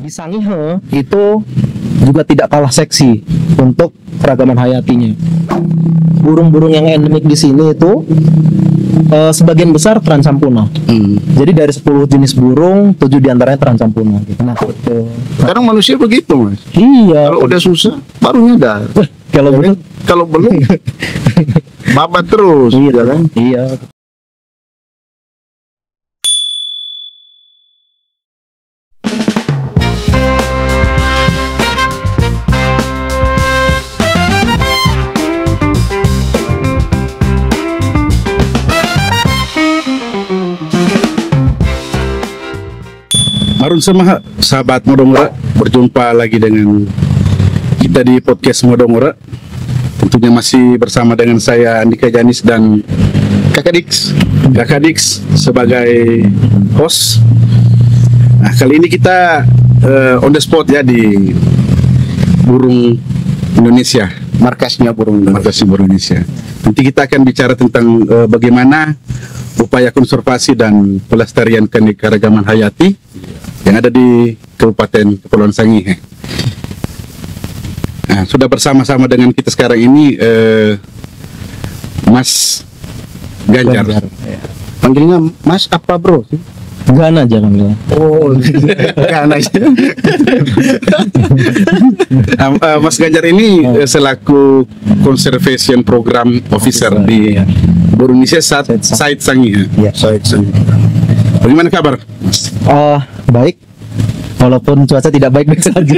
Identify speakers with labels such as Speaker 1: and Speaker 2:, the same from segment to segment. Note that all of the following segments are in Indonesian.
Speaker 1: Di Sangihe itu juga tidak kalah seksi untuk keragaman hayatinya. Burung-burung yang endemik di sini itu sebagian besar terancam punah. Jadi dari 10 jenis burung, 7 diantaranya terancam punah gitu. Nah, itu.
Speaker 2: Sekarang manusia begitu, Mas.
Speaker 1: Iya.
Speaker 2: Kalau udah susah, baru nyadar.
Speaker 1: Kalau belum,
Speaker 2: Kalau belum, babat terus.
Speaker 1: iya
Speaker 2: kan?
Speaker 1: Iya.
Speaker 2: Marun sama sahabat Modongora, berjumpa lagi dengan kita di podcast Modongora. Tentunya masih bersama dengan saya Andika Janis dan Kakak Dix sebagai host. Nah, kali ini kita on the spot ya di burung Indonesia, markasnya burung Indonesia. Nanti kita akan bicara tentang bagaimana upaya konservasi dan pelestarian keanekaragaman hayati yang ada di Kabupaten Kepulauan Sangihe. Nah, sudah bersama-sama dengan kita sekarang ini Mas Ganjar. Panggilnya Mas apa bro?
Speaker 1: Gan aja kan.
Speaker 2: Oh, Gan aja. Mas Ganjar ini selaku Conservation Program Officer di Burung Indonesia Site Sangihe.
Speaker 1: Iya.
Speaker 2: Bagaimana kabar, Mas?
Speaker 1: Baik. Walaupun cuaca tidak baik-baik saja.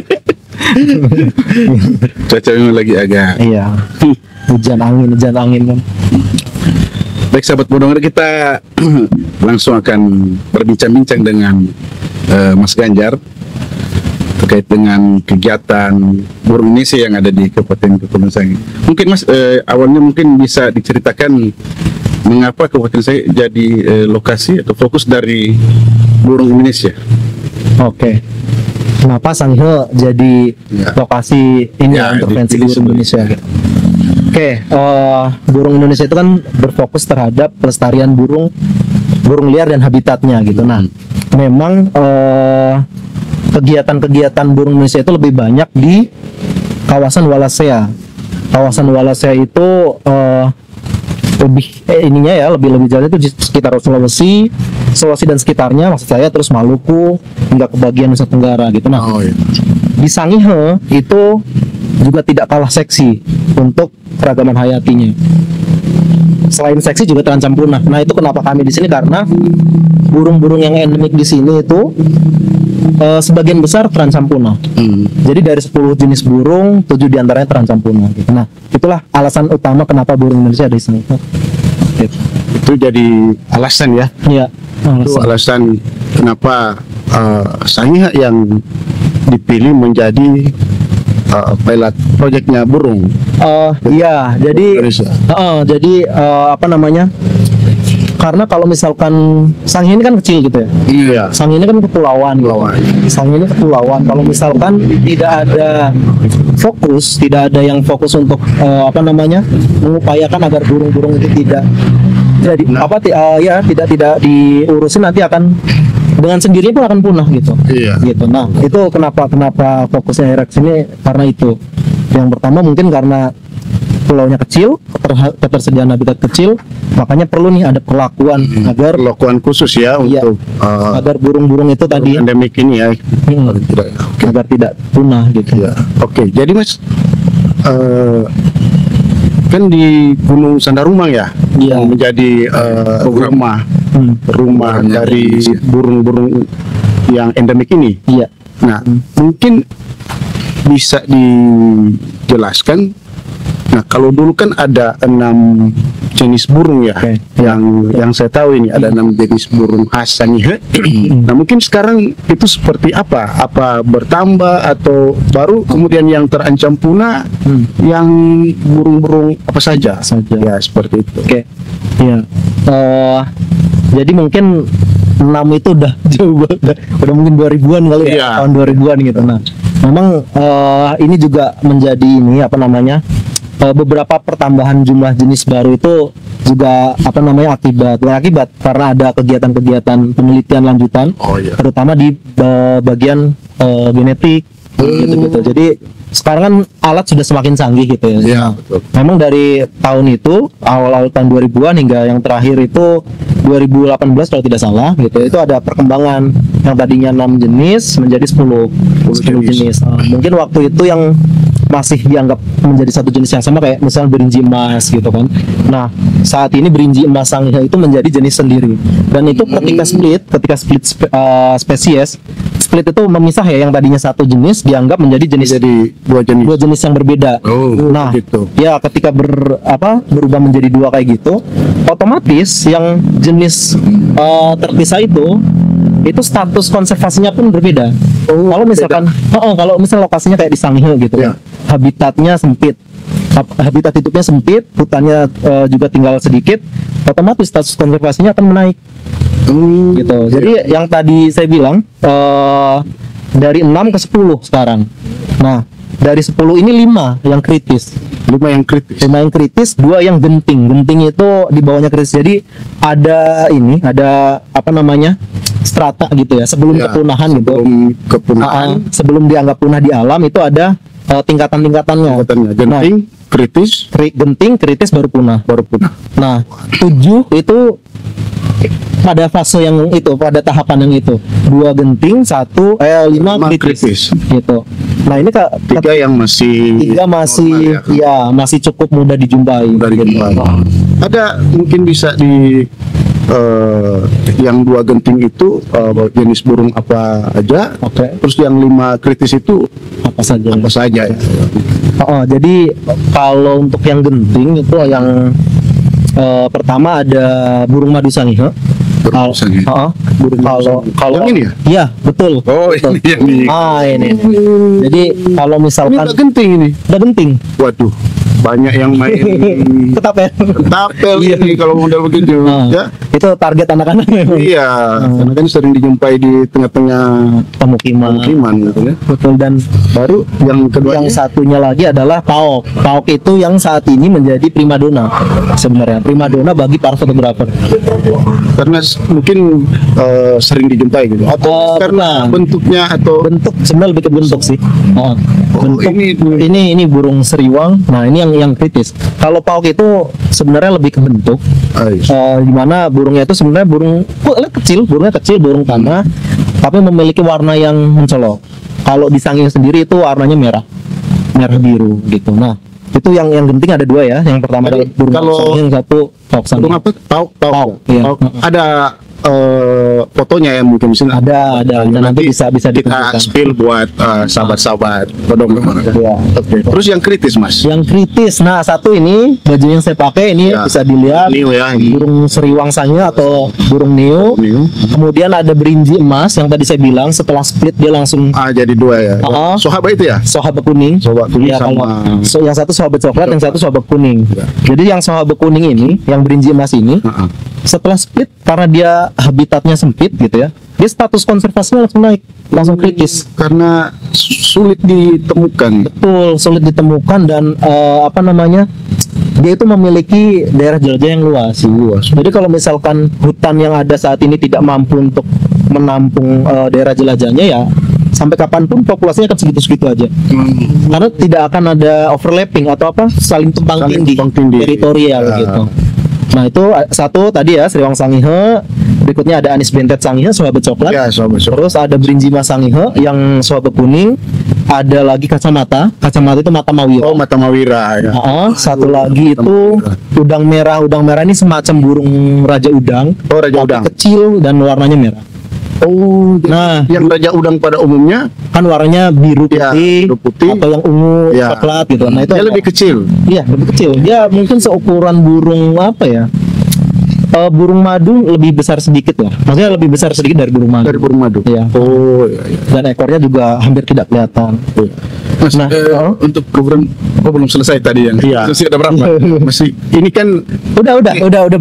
Speaker 2: Cuaca memang lagi agak
Speaker 1: hujan angin kan.
Speaker 2: baik. Sahabat Modongora, kita langsung akan berbincang-bincang dengan Mas Ganjar terkait dengan kegiatan burung Indonesia yang ada di Kabupaten Kepulauan Sangihe. Mungkin Mas awalnya mungkin bisa diceritakan mengapa Kabupaten Sangihe jadi lokasi atau fokus dari burung Indonesia.
Speaker 1: Oke. Kenapa Sangihe jadi lokasi ini intervensi burung Indonesia gitu. Oke, burung Indonesia itu kan berfokus terhadap pelestarian burung liar dan habitatnya gitu. Nah, memang kegiatan-kegiatan burung Indonesia itu lebih banyak di kawasan Wallacea. Kawasan Wallacea itu lebih jauh itu di sekitar Sulawesi dan sekitarnya, maksud saya, terus Maluku hingga ke bagian Nusa Tenggara gitu. Nah, di Sangihe itu juga tidak kalah seksi untuk keragaman hayatinya. Selain seksi juga terancam punah. Nah, itu kenapa kami di sini, karena burung-burung yang endemik di sini itu sebagian besar terancam punah. Jadi dari 10 jenis burung, 7 diantaranya terancam punah gitu. Nah, itulah alasan utama kenapa burung Indonesia ada di sini.
Speaker 2: Itu jadi alasan ya?
Speaker 1: Iya.
Speaker 2: Itu alasan kenapa Sangihe yang dipilih menjadi pilot proyeknya burung.
Speaker 1: Iya, jadi karena kalau misalkan Sangihe ini kan kecil gitu ya.
Speaker 2: Iya.
Speaker 1: Sangihe ini kan kepulauan. Sangihe ini kepulauan. Kalau misalkan tidak ada yang fokus untuk mengupayakan agar burung-burung itu tidak diurusin, nanti akan dengan sendirinya pun akan punah gitu.
Speaker 2: Iya.
Speaker 1: Gitu. Nah, itu kenapa fokusnya Herex ini, karena itu. Yang pertama mungkin karena pulaunya kecil, ketersediaan habitat kecil, makanya perlu nih ada perlakuan
Speaker 2: perlakuan khusus ya untuk
Speaker 1: agar burung-burung itu tadi
Speaker 2: endemik ini ya,
Speaker 1: agar tidak punah gitu.
Speaker 2: Ya. Oke, jadi Mas kan di Gunung Sandarumang ya, menjadi rumah dari burung-burung yang endemik ini. Iya. Nah, mungkin bisa dijelaskan. Nah, kalau dulu kan ada 6 jenis burung ya, yang saya tahu ini ada 6 jenis burung khas Sangihe. Nah, mungkin sekarang itu seperti apa? Apa bertambah atau baru kemudian yang terancam punah, yang burung-burung apa saja? Ya, seperti itu.
Speaker 1: Oke. Iya. Jadi mungkin 6 itu udah jauh banget, udah mungkin 2000-an kali ya, tahun 2000-an gitu. Nah, memang ini juga menjadi beberapa pertambahan jumlah jenis baru itu juga akibat karena ada kegiatan-kegiatan penelitian lanjutan, terutama di bagian genetik gitu. Jadi sekarang kan alat sudah semakin canggih gitu ya.
Speaker 2: Iya,
Speaker 1: Nah, memang dari tahun itu awal-awal tahun 2000-an hingga yang terakhir itu 2018 kalau tidak salah gitu, itu ada perkembangan yang tadinya 6 jenis menjadi 10 jenis. Nah, mungkin waktu itu yang masih dianggap menjadi satu jenis yang sama kayak misalnya berinji emas gitu kan. Nah, saat ini berinji emas Sangihe itu menjadi jenis sendiri. Dan itu ketika split spesies, split itu memisah ya, yang tadinya satu jenis dianggap menjadi jenis dua jenis yang berbeda. Nah,
Speaker 2: gitu.
Speaker 1: Ya ketika berubah menjadi dua kayak gitu, otomatis yang jenis terpisah itu status konservasinya pun berbeda. Kalau misalkan kalau misal lokasinya kayak di Sangihe gitu ya, habitatnya sempit, habitat hidupnya sempit, hutannya juga tinggal sedikit, otomatis status konservasinya akan menaik. Gitu. Jadi yang tadi saya bilang dari 6 ke 10 sekarang. Nah, dari 10 ini 5 yang kritis.
Speaker 2: 5 yang kritis,
Speaker 1: 2 yang genting. Genting itu di bawahnya kritis. Jadi ada strata gitu ya, sebelum kepunahan gitu. Sebelum dianggap punah di alam itu ada tingkatan-tingkatannya.
Speaker 2: Genting,
Speaker 1: genting, kritis baru punah. Nah, 7 itu pada fase yang itu, pada tahapan yang itu. 2 genting, 5 kritis. Gitu. Nah, ini
Speaker 2: 3 yang masih
Speaker 1: masih cukup mudah dijumpai.
Speaker 2: Ada mungkin bisa di yang 2 genting itu jenis burung apa aja. Terus yang 5 kritis itu
Speaker 1: apa saja
Speaker 2: ya.
Speaker 1: Jadi kalau untuk yang genting itu yang pertama ada burung madu Sangihe. Kalau
Speaker 2: yang ini ya?
Speaker 1: Iya, betul.
Speaker 2: Betul. Ini.
Speaker 1: Ini. Jadi kalau misalkan
Speaker 2: ini udah genting ini.
Speaker 1: Udah genting.
Speaker 2: Waduh, banyak yang main ketapel ini kalau model begitu. Ya,
Speaker 1: itu target anak-anak.
Speaker 2: Iya, karena kan sering dijumpai di tengah-tengah pemukiman gitu ya.
Speaker 1: Betul. Dan
Speaker 2: baru yang kedua,
Speaker 1: yang satunya lagi adalah pauk. Pauk itu yang saat ini menjadi primadona sebenarnya. Primadona bagi para fotografer.
Speaker 2: Karena mungkin sering dijumpai gitu, atau karena bentuknya, atau
Speaker 1: bentuk, sebenarnya lebih ke bentuk sih. Bentuk, ini burung seriwang. Nah, ini yang kritis. Kalau pauk itu sebenarnya lebih ke bentuk, dimana burungnya itu sebenarnya burungnya kecil, burung tanah, tapi memiliki warna yang mencolok. Kalau di Sangihe sendiri itu warnanya merah biru gitu. Nah, itu yang genting ada 2 ya. Yang pertama adalah burung Sangihe, yang satu pauk Sangihe.
Speaker 2: Burung apa? Pauk. Ya. Ada fotonya ya, mungkin di sini
Speaker 1: ada dan nanti bisa
Speaker 2: kita spill buat sahabat-sahabat bodong.
Speaker 1: Ya.
Speaker 2: Terus yang kritis, Mas?
Speaker 1: Yang kritis, nah satu ini baju yang saya pakai ini bisa dilihat burung seriwang Sangihe atau burung neo. Kemudian ada berinji emas yang tadi saya bilang, setelah split dia langsung
Speaker 2: jadi 2 ya. Sohaba itu ya?
Speaker 1: Sohaba kuning. Ya,
Speaker 2: sama
Speaker 1: yang satu sohaba coklat, yang satu sohaba kuning. Jadi yang sohaba kuning ini, yang berinji emas ini, setelah split karena dia habitatnya sempit gitu ya, dia status konservasinya langsung naik, langsung kritis
Speaker 2: karena sulit ditemukan.
Speaker 1: Betul, sulit ditemukan dan dia itu memiliki daerah jelajah yang luas. Jadi kalau misalkan hutan yang ada saat ini tidak mampu untuk menampung daerah jelajahnya, ya sampai kapanpun populasinya akan segitu-segitu aja. Karena tidak akan ada overlapping atau saling tumpang tindih teritorial gitu. Nah, itu satu tadi ya, seriwang Sangihe. Berikutnya ada anis bentet Sangihe, sohaba coklat. Terus ada berinji emas Sangihe yang sohaba kuning. Ada lagi kacamata itu mata mawira.
Speaker 2: Mata mawira ya.
Speaker 1: Satu lagi itu udang merah. Udang merah ini semacam burung raja udang.
Speaker 2: Raja udang.
Speaker 1: Kecil dan warnanya merah.
Speaker 2: Nah, yang raja udang pada umumnya
Speaker 1: kan warnanya biru putih, atau yang ungu coklat gitu. Nah, itu
Speaker 2: dia lebih kecil.
Speaker 1: Iya, lebih kecil. Dia mungkin seukuran burung burung madu lebih besar sedikit lah. Maksudnya lebih besar sedikit dari burung madu. Iya. Dan ekornya juga hampir tidak kelihatan.
Speaker 2: Mas, untuk program belum selesai tadi yang masih ada berapa? Masih ini kan
Speaker 1: udah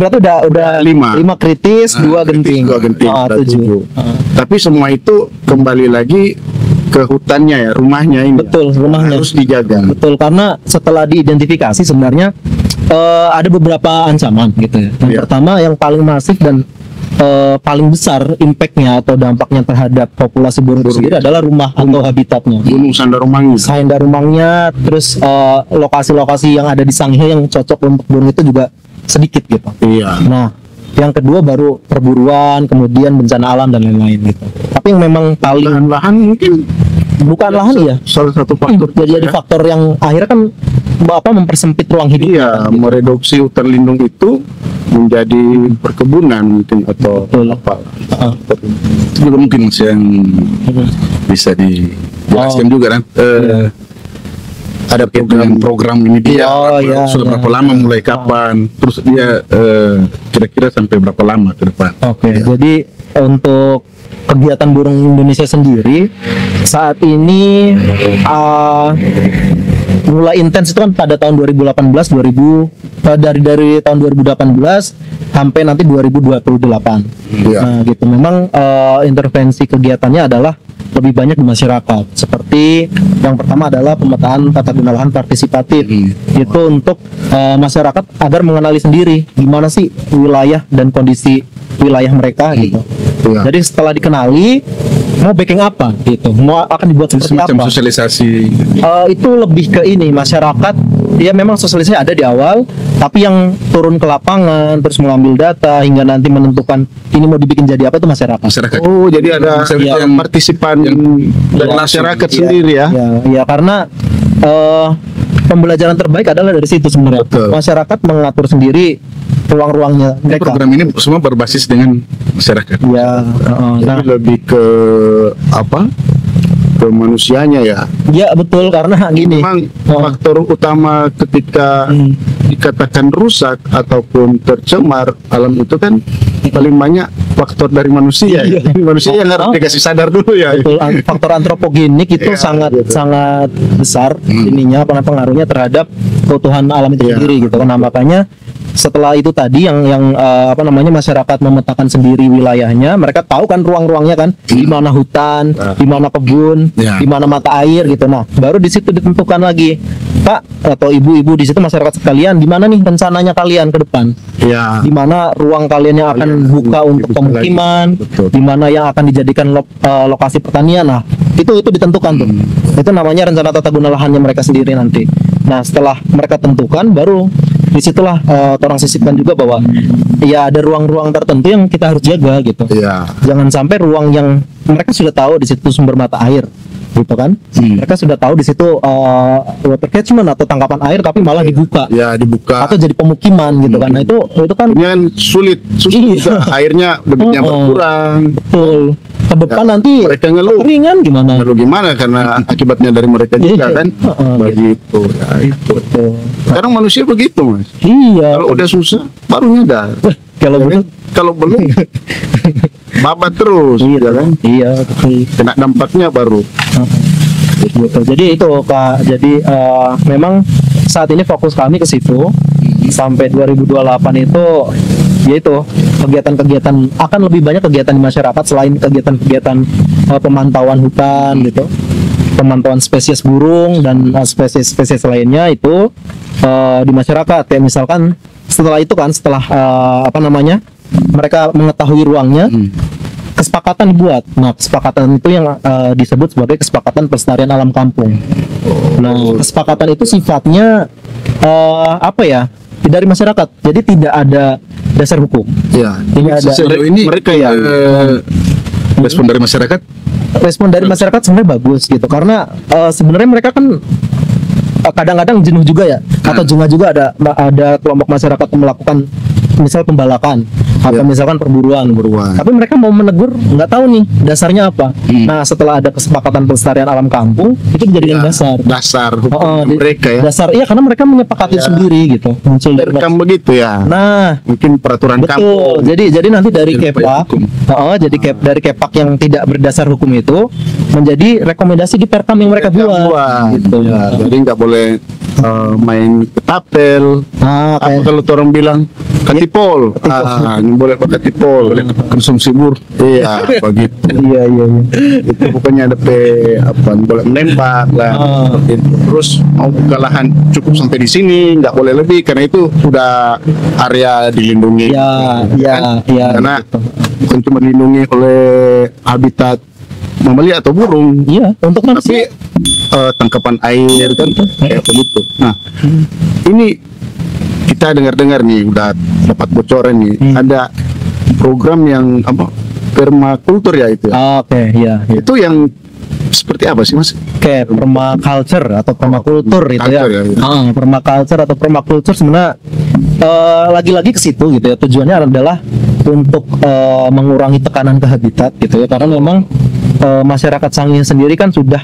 Speaker 1: berarti udah 5 kritis, 2 genting.
Speaker 2: 7. Tapi semua itu kembali lagi ke hutannya ya, rumahnya ini.
Speaker 1: Betul, rumahnya
Speaker 2: harus dijaga.
Speaker 1: Betul, karena setelah diidentifikasi sebenarnya ada beberapa ancaman gitu ya. Yang pertama yang paling masif dan paling besar impactnya atau dampaknya terhadap populasi burung itu sendiri adalah rumah atau habitatnya.
Speaker 2: Gunung Sandarumangnya.
Speaker 1: Sandarumangnya, terus lokasi-lokasi yang ada di Sangihe yang cocok untuk burung itu juga sedikit gitu.
Speaker 2: Iya.
Speaker 1: Nah, yang kedua baru perburuan, kemudian bencana alam dan lain-lain gitu. Tapi yang memang paling
Speaker 2: Lahan mungkin
Speaker 1: bukan lahan ya.
Speaker 2: salah satu faktor.
Speaker 1: Jadi faktor yang akhirnya kan mempersempit ruang hidup.
Speaker 2: Iya, mereduksi hutan lindung itu menjadi perkebunan mungkin atau
Speaker 1: Betul.
Speaker 2: apa. Itu juga mungkin Mas, yang bisa dijelaskan juga kan. Ada program ini dia sudah berapa lama, mulai kapan, terus dia kira-kira sampai berapa lama ke depan.
Speaker 1: Oke. Jadi untuk kegiatan burung Indonesia sendiri saat ini mulai intens itu kan pada tahun 2018 dari tahun 2018 sampai nanti 2028.
Speaker 2: Iya.
Speaker 1: Nah, gitu. Memang intervensi kegiatannya adalah lebih banyak di masyarakat. Seperti yang pertama adalah pemetaan tata guna lahan partisipatif. Itu untuk masyarakat agar mengenali sendiri gimana sih wilayah dan kondisi wilayah mereka gitu.
Speaker 2: Iya.
Speaker 1: Jadi setelah dikenali mau backing apa gitu, mau akan dibuat seperti
Speaker 2: Semacam
Speaker 1: apa.
Speaker 2: sosialisasi.
Speaker 1: Itu lebih ke ini, masyarakat dia memang sosialisasi ada di awal, tapi yang turun ke lapangan terus mengambil data hingga nanti menentukan ini mau dibikin jadi apa itu masyarakat.
Speaker 2: Oh, jadi ada
Speaker 1: Iya.
Speaker 2: yang partisipan dari masyarakat sendiri ya.
Speaker 1: Ya karena pembelajaran terbaik adalah dari situ sebenarnya.
Speaker 2: Betul.
Speaker 1: Masyarakat mengatur sendiri ruang-ruangnya
Speaker 2: Ini
Speaker 1: mereka.
Speaker 2: program ini semua berbasis dengan masyarakat.
Speaker 1: Ya,
Speaker 2: Jadi lebih ke apa? Ke manusianya ya.
Speaker 1: ya betul karena gini.
Speaker 2: Memang faktor utama ketika dikatakan rusak ataupun tercemar alam itu kan paling banyak faktor dari manusia.
Speaker 1: Iya.
Speaker 2: Ya. Manusia yang harus dikasih sadar dulu ya.
Speaker 1: Betul, faktor antropogenik itu
Speaker 2: Iya,
Speaker 1: sangat
Speaker 2: gitu.
Speaker 1: sangat besar ininya pengaruhnya terhadap keutuhan alam itu
Speaker 2: Iya.
Speaker 1: sendiri gitu kan. Nah, makanya setelah itu tadi yang masyarakat memetakan sendiri wilayahnya, mereka tahu kan ruang-ruangnya kan, di mana hutan, di mana kebun,
Speaker 2: Ya.
Speaker 1: di mana mata air gitu. Nah, baru di situ ditentukan lagi, Pak atau ibu-ibu di situ masyarakat sekalian, di mana nih rencananya kalian ke depan?
Speaker 2: Ya.
Speaker 1: Di mana ruang kalian yang akan buka untuk
Speaker 2: buka
Speaker 1: pemukiman,
Speaker 2: lagi. Betul.
Speaker 1: di mana yang akan dijadikan lokasi pertanian. Nah, itu ditentukan tuh. Itu namanya rencana tata guna lahannya mereka sendiri nanti. Nah, setelah mereka tentukan, baru disitulah orang sisipkan juga bahwa ya ada ruang-ruang tertentu yang kita harus jaga gitu.
Speaker 2: Iya.
Speaker 1: Jangan sampai ruang yang mereka sudah tahu di situ sumber mata air, gitu kan? Mereka sudah tahu di situ water catchment atau tangkapan air, tapi malah dibuka
Speaker 2: Ya, dibuka.
Speaker 1: atau jadi pemukiman gitu kan. Nah, itu kan
Speaker 2: Ini kan sulit
Speaker 1: Iya.
Speaker 2: juga. Airnya debitnya berkurang.
Speaker 1: betul. Ke depan nanti
Speaker 2: mereka ngeluh.
Speaker 1: keringan gimana?
Speaker 2: Lalu gimana? Karena akibatnya dari mereka juga
Speaker 1: Iya.
Speaker 2: kan. Begitu. Ya, itu.
Speaker 1: Betul.
Speaker 2: Sekarang manusia begitu, Mas.
Speaker 1: Iya.
Speaker 2: Kalau udah susah baru nyadar.
Speaker 1: Kalau
Speaker 2: Ya kan?
Speaker 1: betul.
Speaker 2: Kalau belum babat terus,
Speaker 1: Iya
Speaker 2: ya kan?
Speaker 1: Iya, betul.
Speaker 2: Kena dampaknya baru.
Speaker 1: Gitu. Jadi itu Kak. Jadi memang saat ini fokus kami ke situ sampai 2028 itu yaitu kegiatan-kegiatan akan lebih banyak kegiatan di masyarakat selain kegiatan-kegiatan pemantauan hutan gitu, pemantauan spesies burung dan spesies-spesies lainnya itu di masyarakat. Kayak misalkan setelah mereka mengetahui ruangnya, kesepakatan dibuat. Nah, kesepakatan itu yang disebut sebagai kesepakatan pelestarian alam kampung. Nah, kesepakatan itu sifatnya dari masyarakat. Jadi tidak ada dasar hukum.
Speaker 2: Ya.
Speaker 1: Ini ada
Speaker 2: Sejauh ini
Speaker 1: mereka ya.
Speaker 2: respon dari masyarakat.
Speaker 1: Respon dari masyarakat sebenarnya bagus gitu karena sebenarnya mereka kan kadang-kadang jenuh juga ya atau jengah juga ada kelompok masyarakat yang melakukan misal pembalakan atau misalkan perburuan. Tapi mereka mau menegur nggak tahu nih dasarnya apa. Nah, setelah ada kesepakatan pelestarian alam kampung itu dijadikan
Speaker 2: Dasar hukum mereka ya.
Speaker 1: Dasar iya karena mereka menyepakati sendiri gitu. Muncul dari
Speaker 2: Rekam begitu ya.
Speaker 1: Nah,
Speaker 2: Mungkin peraturan kampung.
Speaker 1: betul. Jadi nanti dari
Speaker 2: Jadi
Speaker 1: Kepak,
Speaker 2: hukum.
Speaker 1: dari Kepak yang tidak berdasar hukum itu menjadi rekomendasi di Perkam yang mereka buat. Gitu.
Speaker 2: Ya, jadi nggak boleh main ketapel. Apa kalau orang bilang katipol? Ini boleh pakai katipol, boleh konsumsi bur. Iya, begitu.
Speaker 1: Iya.
Speaker 2: Itu pokoknya ada boleh menembak lah. Terus mau buka lahan cukup sampai di sini, nggak boleh lebih karena itu sudah area dilindungi.
Speaker 1: Iya.
Speaker 2: Karena bukan cuma dilindungi oleh habitat mamalia atau burung.
Speaker 1: Iya, untuk
Speaker 2: Tapi
Speaker 1: manusia.
Speaker 2: tangkapan air kan kayak begitu. Nah, ini kita dengar-dengar nih udah dapat bocoran nih, ada program yang permakultur ya itu.
Speaker 1: Oke, iya.
Speaker 2: Itu yang seperti apa sih Mas?
Speaker 1: Kayak permaculture atau permakultur itu ya. Permaculture atau permakultur sebenarnya lagi-lagi ke situ gitu ya. Tujuannya adalah untuk mengurangi tekanan ke habitat gitu ya. Karena memang masyarakat Sangihe sendiri kan sudah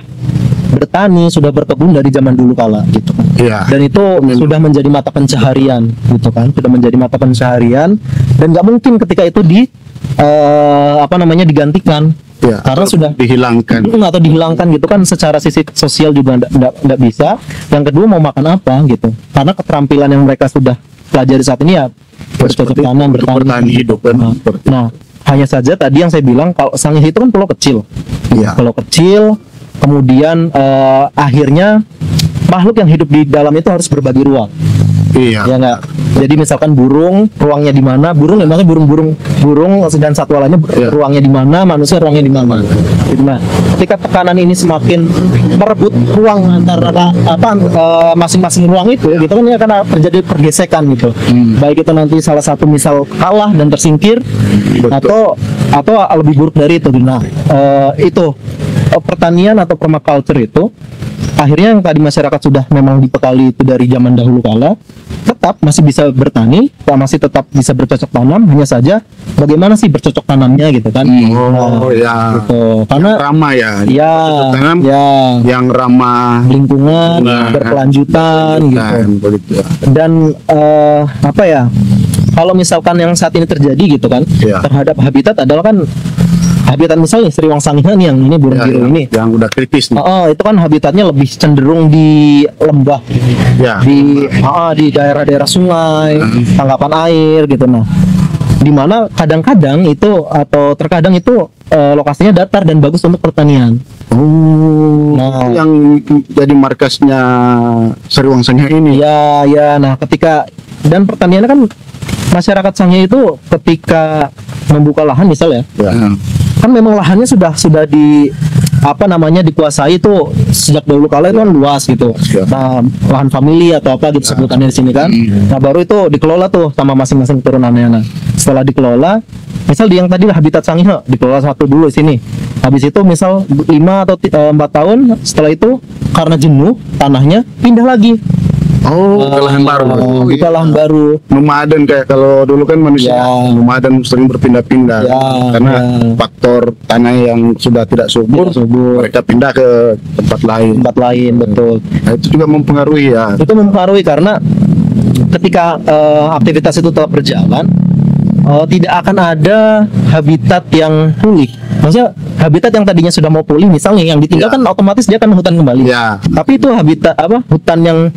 Speaker 1: bertani, sudah berkebun dari zaman dulu kala gitu kan.
Speaker 2: Iya.
Speaker 1: Dan itu sudah menjadi mata pencaharian gitu kan. Sudah menjadi mata pencaharian dan nggak mungkin ketika itu digantikan.
Speaker 2: Ya,
Speaker 1: karena sudah
Speaker 2: dihilangkan
Speaker 1: atau dihilangkan gitu kan, secara sisi sosial juga nggak bisa. Yang kedua mau makan apa gitu, karena keterampilan yang mereka sudah pelajari saat ini ya bercocok tanam,
Speaker 2: bertahan hidup kan.
Speaker 1: Nah, hanya saja tadi yang saya bilang kalau Sangihe itu kan pulau kecil, pulau kecil, kemudian akhirnya makhluk yang hidup di dalam itu harus berbagi ruang.
Speaker 2: Iya.
Speaker 1: Ya nggak. Jadi misalkan burung ruangnya di mana, burung dan satwa lainnya ruangnya di mana, manusia ruangnya di mana. Nah, ketika tekanan ini semakin merebut ruang antara masing-masing ruang itu, gitu kan, ini akan terjadi pergesekan gitu. Baik itu nanti salah satu misal kalah dan tersingkir, atau lebih buruk dari itu. Nah, itu pertanian atau permaculture itu akhirnya yang tadi masyarakat sudah memang dibekali itu dari zaman dahulu kala, tetap masih bisa bertani, masih tetap bisa bercocok tanam, hanya saja bagaimana sih bercocok tanamnya gitu kan. Gitu. Karena
Speaker 2: yang ramah
Speaker 1: tanam
Speaker 2: yang ramah
Speaker 1: lingkungan, berkelanjutan gitu. Dan kalau misalkan yang saat ini terjadi gitu kan, terhadap habitat adalah kan habitat misalnya Sriwang Sangihe nih, yang ini burung biru ini
Speaker 2: yang udah kritis nih.
Speaker 1: Itu kan habitatnya lebih cenderung di lembah, di daerah-daerah sungai, tangkapan air gitu. Nah, dimana kadang-kadang itu atau terkadang itu lokasinya datar dan bagus untuk pertanian.
Speaker 2: Nah, yang jadi markasnya Sriwang Sangihe ini.
Speaker 1: Nah, ketika dan pertaniannya kan masyarakat Sangihe itu ketika membuka lahan misalnya, kan memang lahannya sudah dikuasai itu sejak dahulu kala itu kan luas gitu. Nah, lahan famili atau apa gitu sebutannya di sini kan. Nah, baru itu dikelola tuh sama masing-masing turunannya. Nah, setelah dikelola, misal di yang tadi Habitat Sangihe dikelola satu dulu di sini. Habis itu misal 5 atau 4 tahun setelah itu karena jenuh tanahnya pindah lagi.
Speaker 2: Ke lahan baru.
Speaker 1: Buka lahan baru.
Speaker 2: Nomaden kayak kalau dulu kan manusia nomaden sering berpindah-pindah karena faktor tanah yang sudah tidak subur, mereka pindah ke tempat lain.
Speaker 1: Betul.
Speaker 2: Nah, itu juga mempengaruhi ya.
Speaker 1: Itu mempengaruhi karena ketika aktivitas itu tetap berjalan, tidak akan ada habitat yang pulih. Maksudnya habitat yang tadinya sudah mau pulih, misalnya yang ditinggalkan otomatis dia akan hutan kembali. Tapi itu habitat hutan yang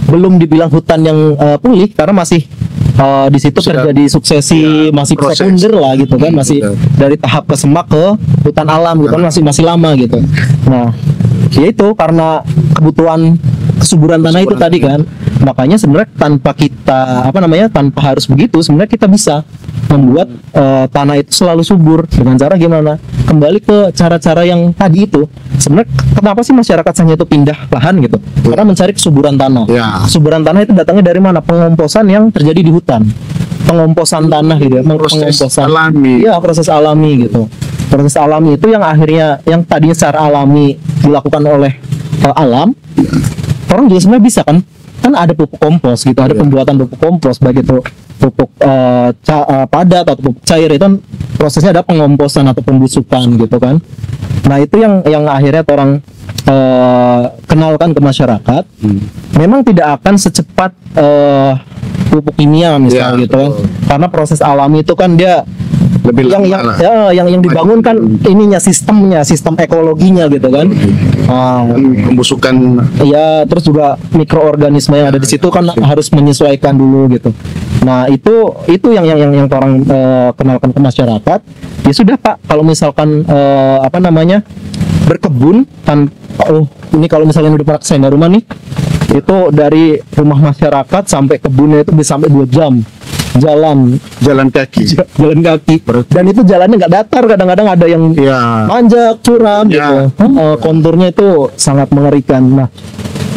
Speaker 1: belum dibilang hutan yang pulih karena masih di situ terjadi suksesi, masih sekunder lah gitu kan, masih dari tahap ke semak ke hutan alam gitu kan, masih lama gitu. Nah, yaitu karena kebutuhan kesuburan tanah itu tadi kan, makanya sebenarnya tanpa harus begitu, sebenarnya kita bisa membuat tanah itu selalu subur dengan cara gimana? Kembali ke cara-cara yang tadi itu. Sebenarnya kenapa sih masyarakat Sangihe itu pindah lahan gitu? Karena mencari kesuburan tanah. Kesuburan tanah itu datangnya dari mana? Pengomposan yang terjadi di hutan. Pengomposan tanah gitu ya.
Speaker 2: Proses alami.
Speaker 1: Iya, proses alami gitu. Proses alami itu yang akhirnya yang tadinya secara alami dilakukan oleh alam. Orang juga sebenarnya bisa kan ada pupuk kompos gitu, ada pembuatan pupuk kompos, baik itu pupuk padat atau pupuk cair, itu kan prosesnya ada pengomposan atau pembusukan gitu kan. Nah, itu yang akhirnya orang kenalkan ke masyarakat. Memang tidak akan secepat pupuk kimia misalnya gitu kan, karena proses alami itu kan dia
Speaker 2: Lebih
Speaker 1: yang
Speaker 2: lama lah.
Speaker 1: yang dibangun kan ininya, sistem ekologinya gitu kan.
Speaker 2: Pembusukan
Speaker 1: Ya, terus juga mikroorganisme yang ada di situ kan harus menyesuaikan dulu gitu. Nah, itu yang orang kenalkan ke masyarakat. Ya sudah Pak, kalau misalkan berkebun ini kalau misalnya udah pernah ke Senda Rumah nih, itu dari rumah masyarakat sampai kebunnya itu bisa sampai 2 jam
Speaker 2: jalan kaki.
Speaker 1: Dan itu jalannya nggak datar, kadang-kadang ada yang manjak, curam gitu. Konturnya itu sangat mengerikan. Nah,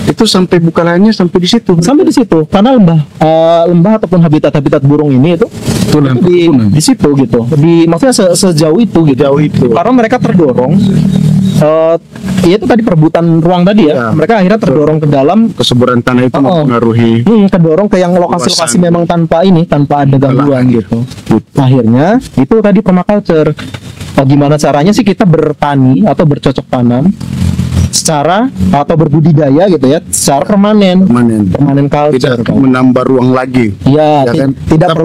Speaker 2: itu sampai buka lahannya sampai di situ.
Speaker 1: Karena lembah ataupun habitat burung ini itu di situ gitu. Maksudnya sejauh itu gitu. Karena mereka terdorong itu tadi perebutan ruang tadi ya. Mereka akhirnya terdorong ke dalam,
Speaker 2: kesuburan tanah itu mempengaruhi.
Speaker 1: Kedorong ke yang lokasi-lokasi memang tanpa ada gangguan gitu. Akhirnya itu tadi permaculture. Gimana caranya sih kita bertani atau bercocok tanam atau berbudidaya gitu ya, secara permanen culture,
Speaker 2: tidak menambah ruang lagi.
Speaker 1: Ya kan? Tidak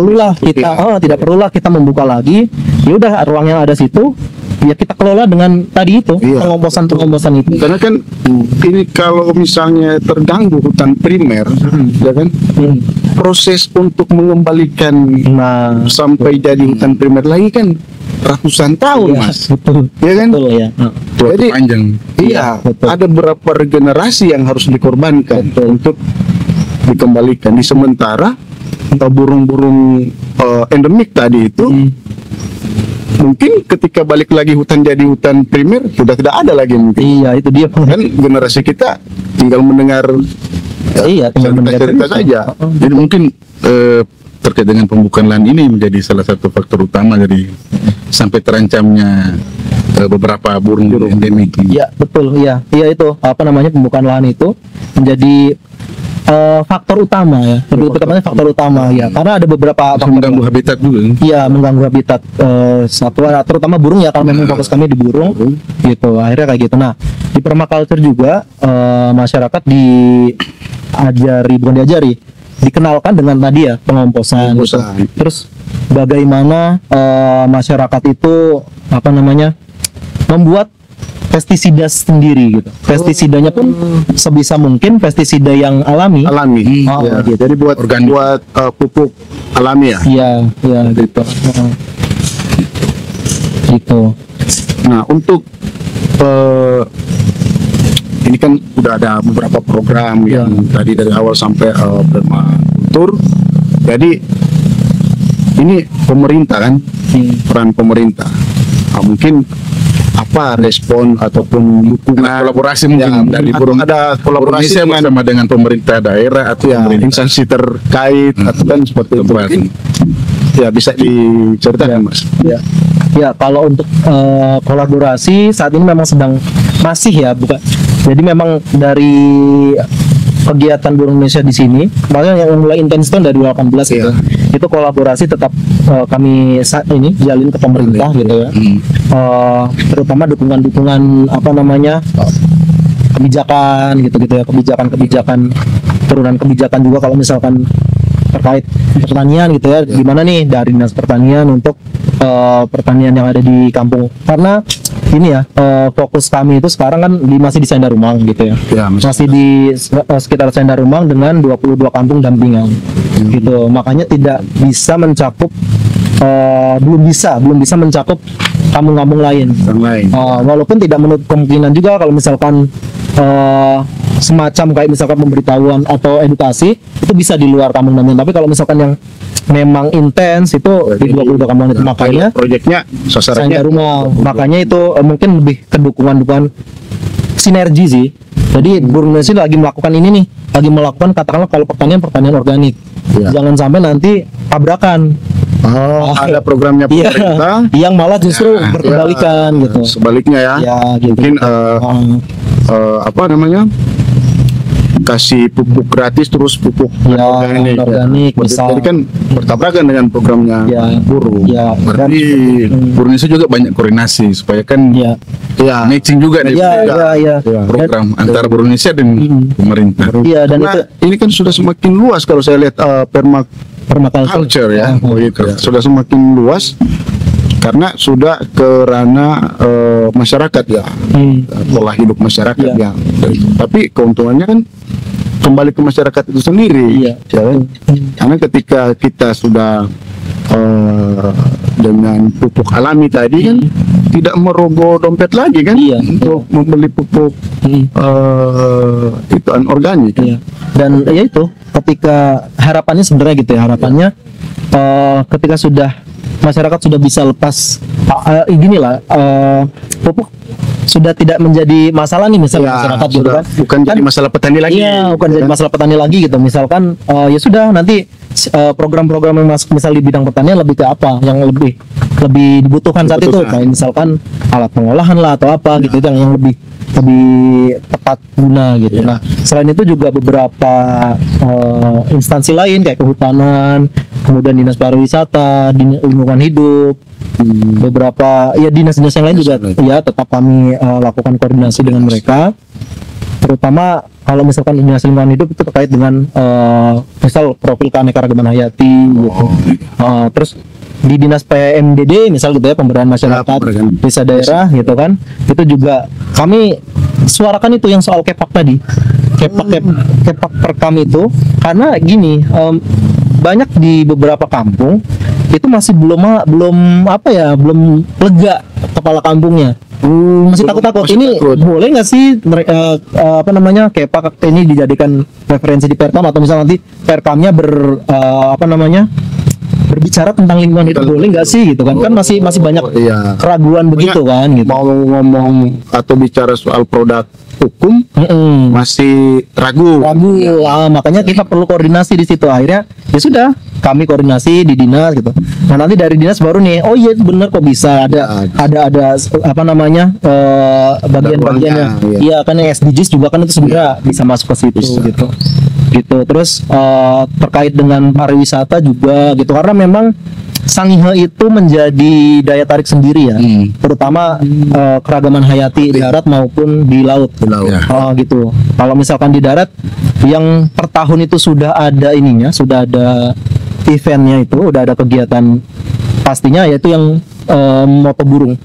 Speaker 1: perlulah kita membuka lagi. Ya udah, ruang yang ada situ ya kita kelola dengan tadi itu, pengomposan itu.
Speaker 2: Karena kan ini kalau misalnya terganggu hutan primer, ya kan, proses untuk mengembalikan sampai jadi hutan primer lagi kan ratusan tahun, Mas.
Speaker 1: Betul.
Speaker 2: Ya kan?
Speaker 1: Betul, ya.
Speaker 2: Jadi
Speaker 3: panjang.
Speaker 2: Ada beberapa regenerasi yang harus dikorbankan untuk dikembalikan. Di sementara burung-burung endemik tadi itu mungkin ketika balik lagi hutan jadi hutan primer sudah tidak ada lagi mungkin.
Speaker 1: Iya, itu dia
Speaker 2: kan generasi kita tinggal mendengar cerita saja.
Speaker 3: Jadi mungkin terkait dengan pembukaan lahan ini menjadi salah satu faktor utama dari sampai terancamnya beberapa burung endemik.
Speaker 1: Iya, betul. Iya itu pembukaan lahan itu menjadi faktor utama ya. Faktor utama ya. Karena ada beberapa faktor
Speaker 3: mengganggu habitat juga.
Speaker 1: Iya, mengganggu habitat satwa, terutama burung ya, kalau memang fokus kami di burung gitu. Akhirnya kayak gitu. Nah, di permaculture juga masyarakat dikenalkan dengan tadi ya pengomposan. Gitu. Terus bagaimana masyarakat itu membuat pestisida sendiri gitu. Pestisidanya pun sebisa mungkin pestisida yang alami.
Speaker 2: Gitu. Jadi buat pupuk alami ya.
Speaker 1: Iya gitu. Gitu.
Speaker 2: Nah, untuk ini kan udah ada beberapa program yang tadi dari awal sampai permakultur. Jadi ini pemerintah kan, peran pemerintah. Mungkin apa respon ataupun dukungan
Speaker 3: kolaborasi mungkin
Speaker 2: dari burung, ada kolaborasi
Speaker 3: bersama dengan pemerintah daerah atau
Speaker 2: instansi terkait atau kan seperti itu mungkin. Ya, bisa diceritakan Mas.
Speaker 1: Ya, kalau untuk kolaborasi saat ini memang masih ya, bukan. Jadi memang dari kegiatan burung Indonesia di sini, makanya yang mulai intens itu dari 2018 gitu. Itu kolaborasi tetap kami saat ini jalin ke pemerintah gitu ya. Terutama dukungan kebijakan gitu ya, kebijakan turunan kebijakan juga kalau misalkan terkait pertanian gitu ya, gimana nih dari Dinas Pertanian untuk pertanian yang ada di kampung. Karena ini ya, fokus kami itu sekarang kan masih di Senda Rumang gitu ya. Masih di sekitar Senda Rumang dengan 22 kampung dampingan. Gitu. Makanya tidak bisa mencakup belum bisa mencakup kampung-kampung lain. Walaupun tidak menutup kemungkinan juga kalau misalkan semacam kayak misalkan pemberitahuan atau edukasi itu bisa di luar kampung dampingan. Tapi kalau misalkan yang memang intens itu di 22 kampung itu, makanya
Speaker 2: proyeknya sasarannya
Speaker 1: Rumah. Makanya itu mungkin lebih ke dukungan sinergi sih. Jadi burung Indonesia lagi melakukan ini nih, lagi melakukan katakanlah kalau pertanian organik. Jangan sampai nanti tabrakan.
Speaker 2: Ada programnya pemerintah
Speaker 1: yang malah justru berkebalikan gitu.
Speaker 2: Sebaliknya ya.
Speaker 1: Gitu.
Speaker 2: Mungkin kasih pupuk gratis terus pupuk organik. Jadi kan bertabrakan dengan programnya burung.
Speaker 3: Berarti burung Indonesia juga banyak koordinasi supaya kan matching juga nih program antara burung Indonesia dan pemerintah.
Speaker 1: Dan
Speaker 2: ini kan sudah semakin luas kalau saya lihat permaculture ya. Sudah semakin luas. karena sudah ke ranah masyarakat ya, pola hidup masyarakat ya. Tapi keuntungannya kan kembali ke masyarakat itu sendiri, ya kan? Karena ketika kita sudah dengan pupuk alami tadi kan tidak merogoh dompet lagi kan untuk membeli pupuk itu anorganik.
Speaker 1: Dan ya itu ketika harapannya sebenarnya gitu ya, harapannya ketika sudah masyarakat sudah bisa lepas pupuk sudah tidak menjadi masalah nih misalnya masyarakat gitu kan,
Speaker 2: bukan jadi masalah petani lagi.
Speaker 1: Bukan jadi masalah petani lagi gitu. Misalkan ya sudah nanti program-program yang masuk misal di bidang pertanian lebih ke apa yang lebih dibutuhkan saat itu, kayak misalkan alat pengolahan lah atau apa gitu yang lebih tepat guna gitu. Nah, selain itu juga beberapa instansi lain kayak kehutanan, kemudian dinas pariwisata, dinas lingkungan hidup, beberapa dinas-dinas yang lain juga tetap kami lakukan koordinasi dengan mereka, terutama kalau misalkan dinas lingkungan hidup itu terkait dengan misal profil keanekaragaman hayati gitu. Terus di dinas PMDD misal gitu ya, pemberdayaan masyarakat desa daerah gitu kan, itu juga kami suarakan itu yang soal kepak tadi, kepak perkam itu, karena gini, banyak di beberapa kampung itu masih belum lega kepala kampungnya, masih takut-takut ini boleh nggak sih kepak ini dijadikan referensi di perkam, atau misal nanti perkamnya berbicara tentang lingkungan itu boleh nggak sih gitu kan, masih banyak keraguan begitu kan gitu.
Speaker 2: Mau ngomong atau bicara soal produk hukum masih ragu.
Speaker 1: Makanya kita perlu koordinasi di situ. Akhirnya ya sudah kami koordinasi di dinas gitu. Nah nanti dari dinas baru nih, oh iya benar kok bisa ada bagian-bagiannya. Iya kan yang SDGs juga kan itu sebenarnya bisa masuk ke situ gitu. Terus terkait dengan pariwisata juga gitu, karena memang Sangihe itu menjadi daya tarik sendiri ya, terutama keragaman hayati di darat maupun di laut. Gitu. Kalau misalkan di darat yang per tahun itu sudah ada eventnya, itu udah ada kegiatan pastinya, yaitu yang moto burung.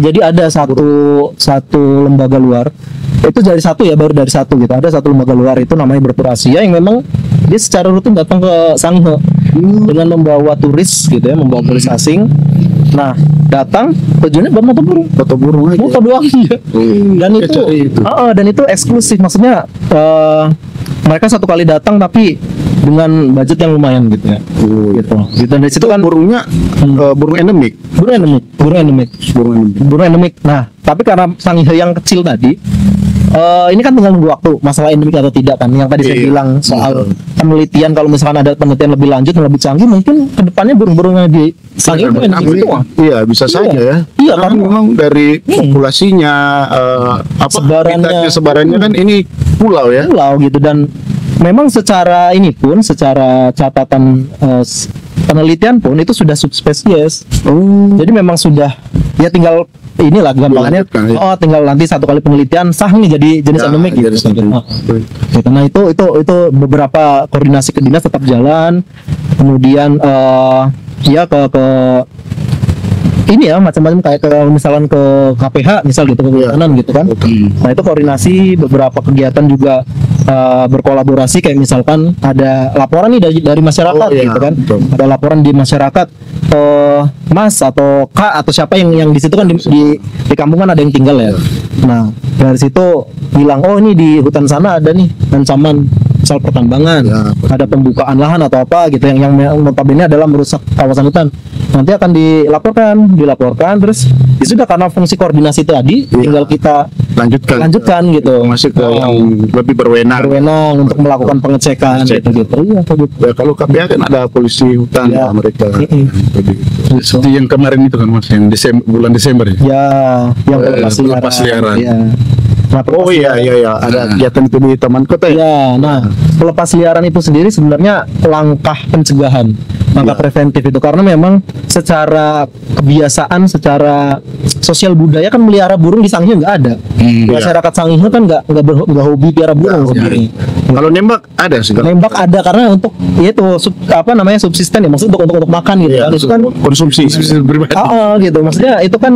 Speaker 1: Jadi ada satu lembaga luar, itu baru dari satu gitu. Ada satu lembaga luar itu namanya Bertur Asia yang memang dia secara rutin datang ke Sangihe dengan membawa turis gitu ya, membawa turis asing. Nah, datang tujuannya buat moto burung aja. Moto doang ya. Dan itu eksklusif, maksudnya mereka satu kali datang tapi dengan budget yang lumayan gitu ya. Gitu. Dan dari situ kan
Speaker 2: burungnya burung endemik.
Speaker 1: Burung endemik. Nah, tapi karena Sangihe yang kecil tadi, ini kan tinggal nunggu waktu masalah endemik atau tidak kan, yang tadi saya bilang soal penelitian. Kalau misalkan ada penelitian lebih lanjut yang lebih canggih, mungkin kedepannya burung-burungnya di Sangihe endemik semua.
Speaker 2: Iya, bisa saja ya.
Speaker 1: Iya,
Speaker 2: karena memang dari populasinya sebarannya kan ini pulau
Speaker 1: gitu. Dan memang secara catatan penelitian pun itu sudah subspesies. Jadi memang sudah tinggal inilah gampangannya. Tinggal nanti satu kali penelitian sah nih jadi jenis endemik gitu. Nah itu beberapa koordinasi ke dinas tetap jalan. Kemudian ke ini ya macam-macam, kayak misalkan ke KPH misal gitu, kehutanan gitu kan. Nah itu koordinasi beberapa kegiatan juga, berkolaborasi, kayak misalkan ada laporan nih dari masyarakat gitu kan. Ada laporan di masyarakat, Mas atau Kak atau siapa yang di situ kan di kampung kan ada yang tinggal ya. Nah dari situ bilang, oh ini di hutan sana ada nih ancaman misal pertambangan, ada pembukaan lahan atau apa gitu yang notabene adalah merusak kawasan hutan. Nanti akan dilaporkan terus ya sudah, karena fungsi koordinasi tadi tinggal kita lanjutkan gitu,
Speaker 2: masih ke yang lebih berwenang
Speaker 1: untuk melakukan pengecekan gitu.
Speaker 2: Ya, kalau KPH kan ada polisi hutan mereka.
Speaker 3: Seperti yang kemarin itu kan Mas, yang bulan Desember
Speaker 1: ya, yang
Speaker 3: pelepas liaran.
Speaker 2: Ada kegiatan itu di taman kota ya.
Speaker 1: Nah, pelepas liaran itu sendiri sebenarnya langkah pencegahan, langkah preventif itu, karena memang secara kebiasaan, secara sosial budaya kan melihara burung di Sangihe nggak ada. Masyarakat Sangihe kan nggak hobi piara burung sendiri.
Speaker 2: Kalau nembak ada sih.
Speaker 1: Nembak ada karena untuk itu subsisten ya, maksudnya untuk makan gitu
Speaker 2: Iya,
Speaker 1: kan. Itu kan
Speaker 2: konsumsi pribadi.
Speaker 1: gitu. Maksudnya itu kan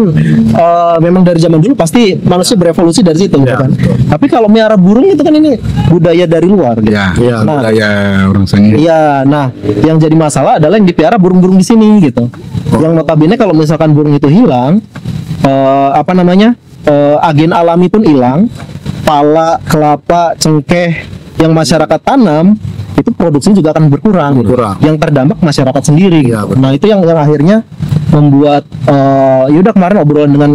Speaker 1: memang dari zaman dulu pasti manusia berevolusi dari situ gitu
Speaker 2: Iya,
Speaker 1: kan. Tapi kalau melihara burung itu kan ini budaya dari luar gitu.
Speaker 3: Ya,
Speaker 2: Iya,
Speaker 1: nah,
Speaker 3: budaya orang Sangihe.
Speaker 1: iya, nah yang jadi masalah adalah yang dipelihara burung-burung di sini gitu. Yang notabene kalau misalkan burung itu hilang, agen alami pun hilang, pala, kelapa, cengkeh yang masyarakat tanam itu produksinya juga akan berkurang. Yang terdampak masyarakat sendiri.
Speaker 2: Iya,
Speaker 1: Nah itu yang akhirnya membuat yaudah kemarin obrolan dengan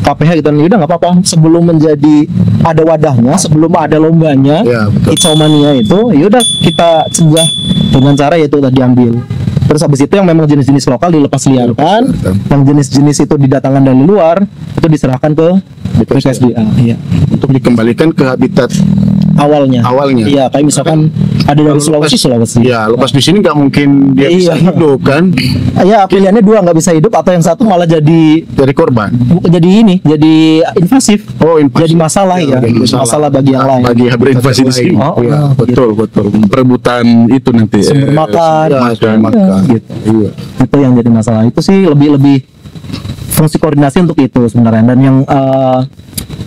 Speaker 1: KPH gitu, yaudah nggak apa-apa, sebelum menjadi ada wadahnya, sebelum ada lombanya,
Speaker 2: Iya, betul.
Speaker 1: Kicomania itu, yaudah kita cegah dengan cara yaitu tadi ambil. Terus habis itu yang memang jenis-jenis lokal dilepas liarkan, yang jenis-jenis itu didatangkan dari luar itu diserahkan ke BPSDA. Iya.
Speaker 2: Untuk dikembalikan ke habitat
Speaker 1: Awalnya. Iya, kayak misalkan ada dari Sulawesi.
Speaker 2: Ya, lepas di sini nggak mungkin dia bisa
Speaker 1: Iya.
Speaker 2: hidup kan,
Speaker 1: Iya, pilihannya dua, nggak bisa hidup atau yang satu malah jadi
Speaker 2: korban.
Speaker 1: jadi invasif.
Speaker 2: Oh, invasif.
Speaker 1: Jadi masalah ya,
Speaker 2: jadi
Speaker 1: masalah bagi yang lain.
Speaker 2: Bagi
Speaker 3: Berinvasi di sini.
Speaker 1: Oh,
Speaker 2: Iya,
Speaker 1: gitu.
Speaker 2: betul.
Speaker 3: Perebutan itu nanti
Speaker 1: Sumber makan.
Speaker 2: Ya, makan.
Speaker 1: Gitu.
Speaker 2: Iya.
Speaker 1: Itu yang jadi masalah. Itu sih lebih fungsi koordinasi untuk itu sebenarnya. Dan yang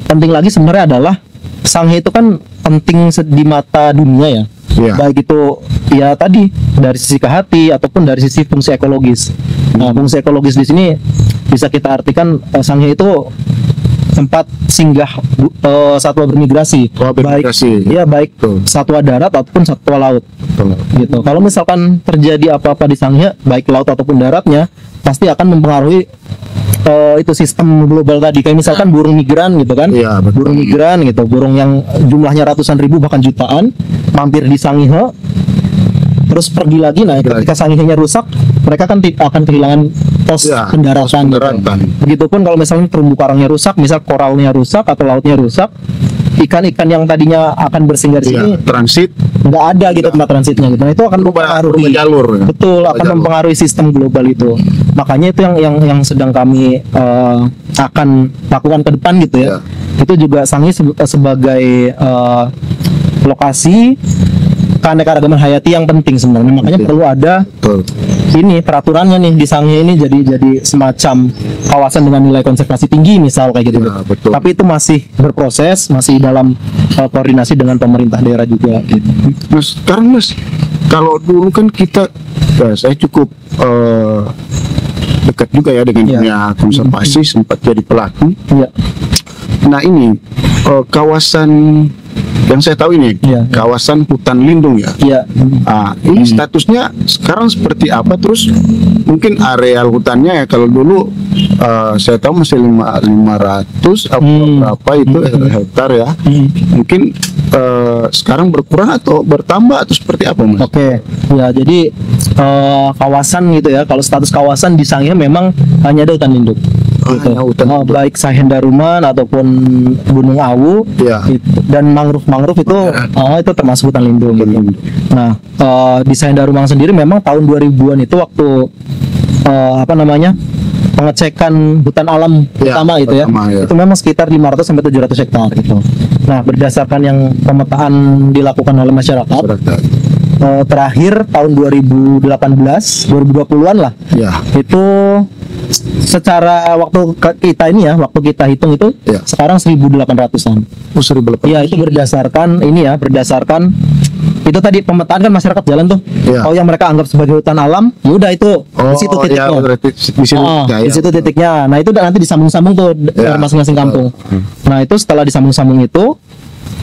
Speaker 1: penting lagi sebenarnya adalah Sangihe itu kan penting di mata dunia ya.
Speaker 2: Iya.
Speaker 1: Baik itu ya tadi dari sisi kehati ataupun dari sisi fungsi ekologis. Nah, fungsi ekologis di sini bisa kita artikan Sangihe itu tempat singgah satwa bermigrasi.
Speaker 2: Bermigrasi.
Speaker 1: Baik
Speaker 2: Betul.
Speaker 1: satwa darat ataupun satwa laut. Gitu. Kalau misalkan terjadi apa-apa di Sangihe, baik laut ataupun daratnya, pasti akan mempengaruhi itu sistem global tadi. Kayak misalkan burung migran gitu kan.
Speaker 2: Iya, betul.
Speaker 1: Burung migran gitu, burung yang jumlahnya ratusan ribu bahkan jutaan mampir di Sangihe, terus pergi lagi. Nah, ketika Sangihenya rusak, mereka kan akan kehilangan pos
Speaker 2: Ya,
Speaker 1: pendaratan.
Speaker 2: pos pendaratan.
Speaker 1: Begitupun kalau misalnya terumbu karangnya rusak, misal koralnya rusak atau lautnya rusak, ikan-ikan yang tadinya akan bersinggah di sini
Speaker 2: Iya, transit
Speaker 1: nggak ada gitu tempat transitnya gitu. Nah, itu akan mempengaruhi
Speaker 2: jalur. Ya.
Speaker 1: betul akan
Speaker 2: Jalur.
Speaker 1: mempengaruhi sistem global itu. Makanya itu yang sedang kami akan lakukan ke depan gitu ya. Itu juga Sangihe sebagai lokasi keanekaragaman hayati yang penting sebenarnya. Makanya perlu ada
Speaker 2: Betul.
Speaker 1: ini peraturannya nih di Sangihe ini jadi semacam kawasan dengan nilai konservasi tinggi misal kayak gitu.
Speaker 2: Ya, betul.
Speaker 1: Tapi itu masih berproses, masih dalam koordinasi dengan pemerintah daerah juga gitu.
Speaker 2: Mas, sekarang Mas, kalau dulu kan kita, saya cukup dekat juga ya dengan
Speaker 1: Iya.
Speaker 2: dunia konservasi, sempat jadi pelaku.
Speaker 1: Iya.
Speaker 2: Nah ini kawasan yang saya tahu ini,
Speaker 1: Iya.
Speaker 2: kawasan hutan lindung ya.
Speaker 1: Iya.
Speaker 2: Ini statusnya sekarang seperti apa? Terus mungkin areal hutannya ya, kalau dulu saya tahu masih 500 atau berapa itu hektar ya. Mungkin sekarang berkurang atau bertambah atau seperti apa Mas?
Speaker 1: Oke, ya jadi kawasan gitu ya. Kalau status kawasan di Sangihe memang hanya ada hutan lindung. Gitu.
Speaker 2: hanya hutan lindung.
Speaker 1: Baik Sahendaruman ataupun Gunung Awu,
Speaker 2: Iya.
Speaker 1: dan mangrove itu termasuk hutan lindung. Gitu. Nah, di Sahendaruman sendiri memang tahun 2000-an itu waktu pengecekan hutan alam pertama itu ya. Itu memang sekitar 500 sampai 700 hektar gitu. Nah, berdasarkan yang pemetaan dilakukan oleh masyarakat, terakhir tahun 2018, 2020-an lah.
Speaker 2: Ya.
Speaker 1: Itu secara waktu kita hitung itu
Speaker 2: Ya.
Speaker 1: sekarang 1.800-an.
Speaker 2: Oh, 1.800.
Speaker 1: Iya, itu berdasarkan itu tadi pemetaan kan masyarakat jalan tuh.
Speaker 2: Ya.
Speaker 1: Oh, yang mereka anggap sebagai hutan alam, ya udah itu di situ titiknya.
Speaker 2: Ya, berarti di situ.
Speaker 1: Di situ titiknya. Nah, itu nanti disambung-sambung tuh dari masing-masing kampung. Nah, itu setelah disambung-sambung itu